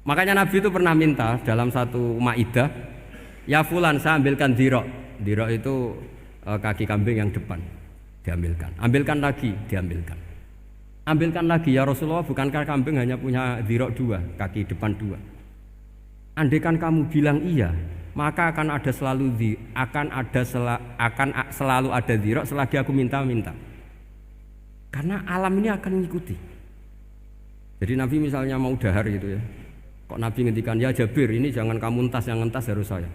B: Makanya Nabi itu pernah minta dalam satu maidah, ya fulan saya ambilkan dirok. Dirok itu kaki kambing yang depan, diambilkan. Ambilkan lagi, diambilkan. Ambilkan lagi ya Rasulullah, bukankah kambing hanya punya dirok dua, kaki depan dua. Andaikan kamu bilang iya, maka akan selalu ada dirok selagi aku minta-minta. Karena alam ini akan mengikuti. Jadi Nabi misalnya mau dahar gitu ya, kok Nabi ngendikan ya Jabir ini jangan kamu entas, yang entas harus saya.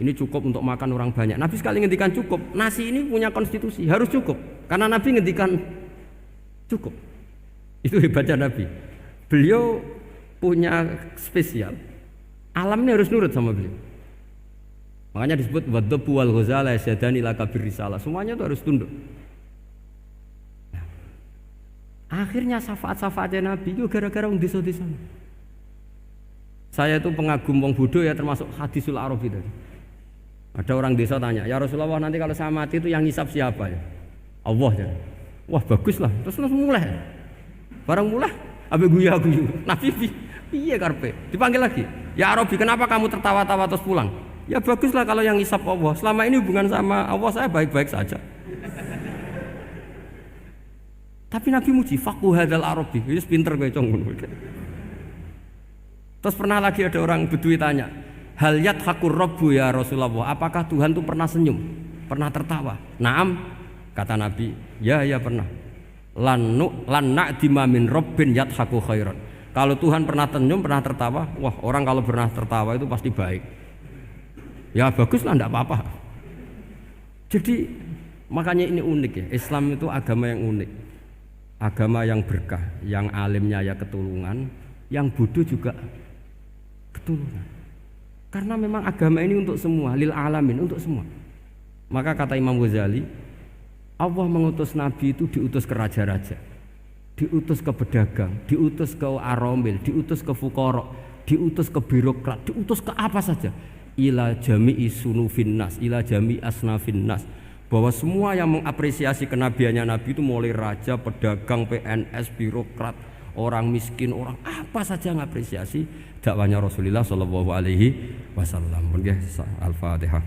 B: Ini cukup untuk makan orang banyak. Nabi sekali ngendikan cukup. Nasi ini punya konstitusi, harus cukup. Karena Nabi ngendikan cukup. Itu hebatnya Nabi. Beliau punya spesial. Alam ini harus nurut sama beliau. Makanya disebut wadhabu wal ghazala yasyadani laka birrisalah. Semuanya itu harus tunduk. Nah, akhirnya syafaat-syafaatnya Nabi itu gara-gara wong desa-desa. Saya itu pengagum wong bodoh ya, termasuk hadisul Arabi tadi. Ada orang desa tanya, ya Rasulullah nanti kalau saya mati itu yang ngisap siapa ya? Allah ya. Wah baguslah. Terus mulai. Barang mulai, abe guyu-guyu. Nabi piye karpe? Dipanggil lagi. Ya Arabi, kenapa kamu tertawa-tawa terus pulang? Ya baguslah kalau yang ngisap Allah. Selama ini hubungan sama Allah saya baik-baik saja. Tapi Nabi muji faqhu hadzal Arabi. Wis pinter kowe cong ngono. Terus pernah lagi ada orang Bedui tanya, hal yadhakur rabbu ya Rasulullah, apakah Tuhan itu pernah senyum, pernah tertawa? Naam, kata Nabi, ya pernah. Lan na'dima min rabbin yadhaku khairan. Kalau Tuhan pernah senyum, pernah tertawa, wah orang kalau pernah tertawa itu pasti baik. Ya baguslah, enggak apa-apa. Jadi makanya ini unik ya, Islam itu agama yang unik. Agama yang berkah, yang alimnya ya ketulungan, yang bodoh juga ketulungan. Karena memang agama ini untuk semua, lil alamin, untuk semua. Maka kata Imam Ghazali, Allah mengutus Nabi itu diutus ke raja-raja, diutus ke pedagang, diutus ke aromil, diutus ke fuqara, diutus ke birokrat, diutus ke apa saja. Ila jami'i sunufin nas, ila jami'i asnafin nas. Bahwa semua yang mengapresiasi kenabiannya Nabi itu mulai raja, pedagang, PNS, birokrat, orang miskin, orang apa saja mengapresiasi dakwahnya Rasulullah sallallahu alaihi wasallam. Al-Fatihah.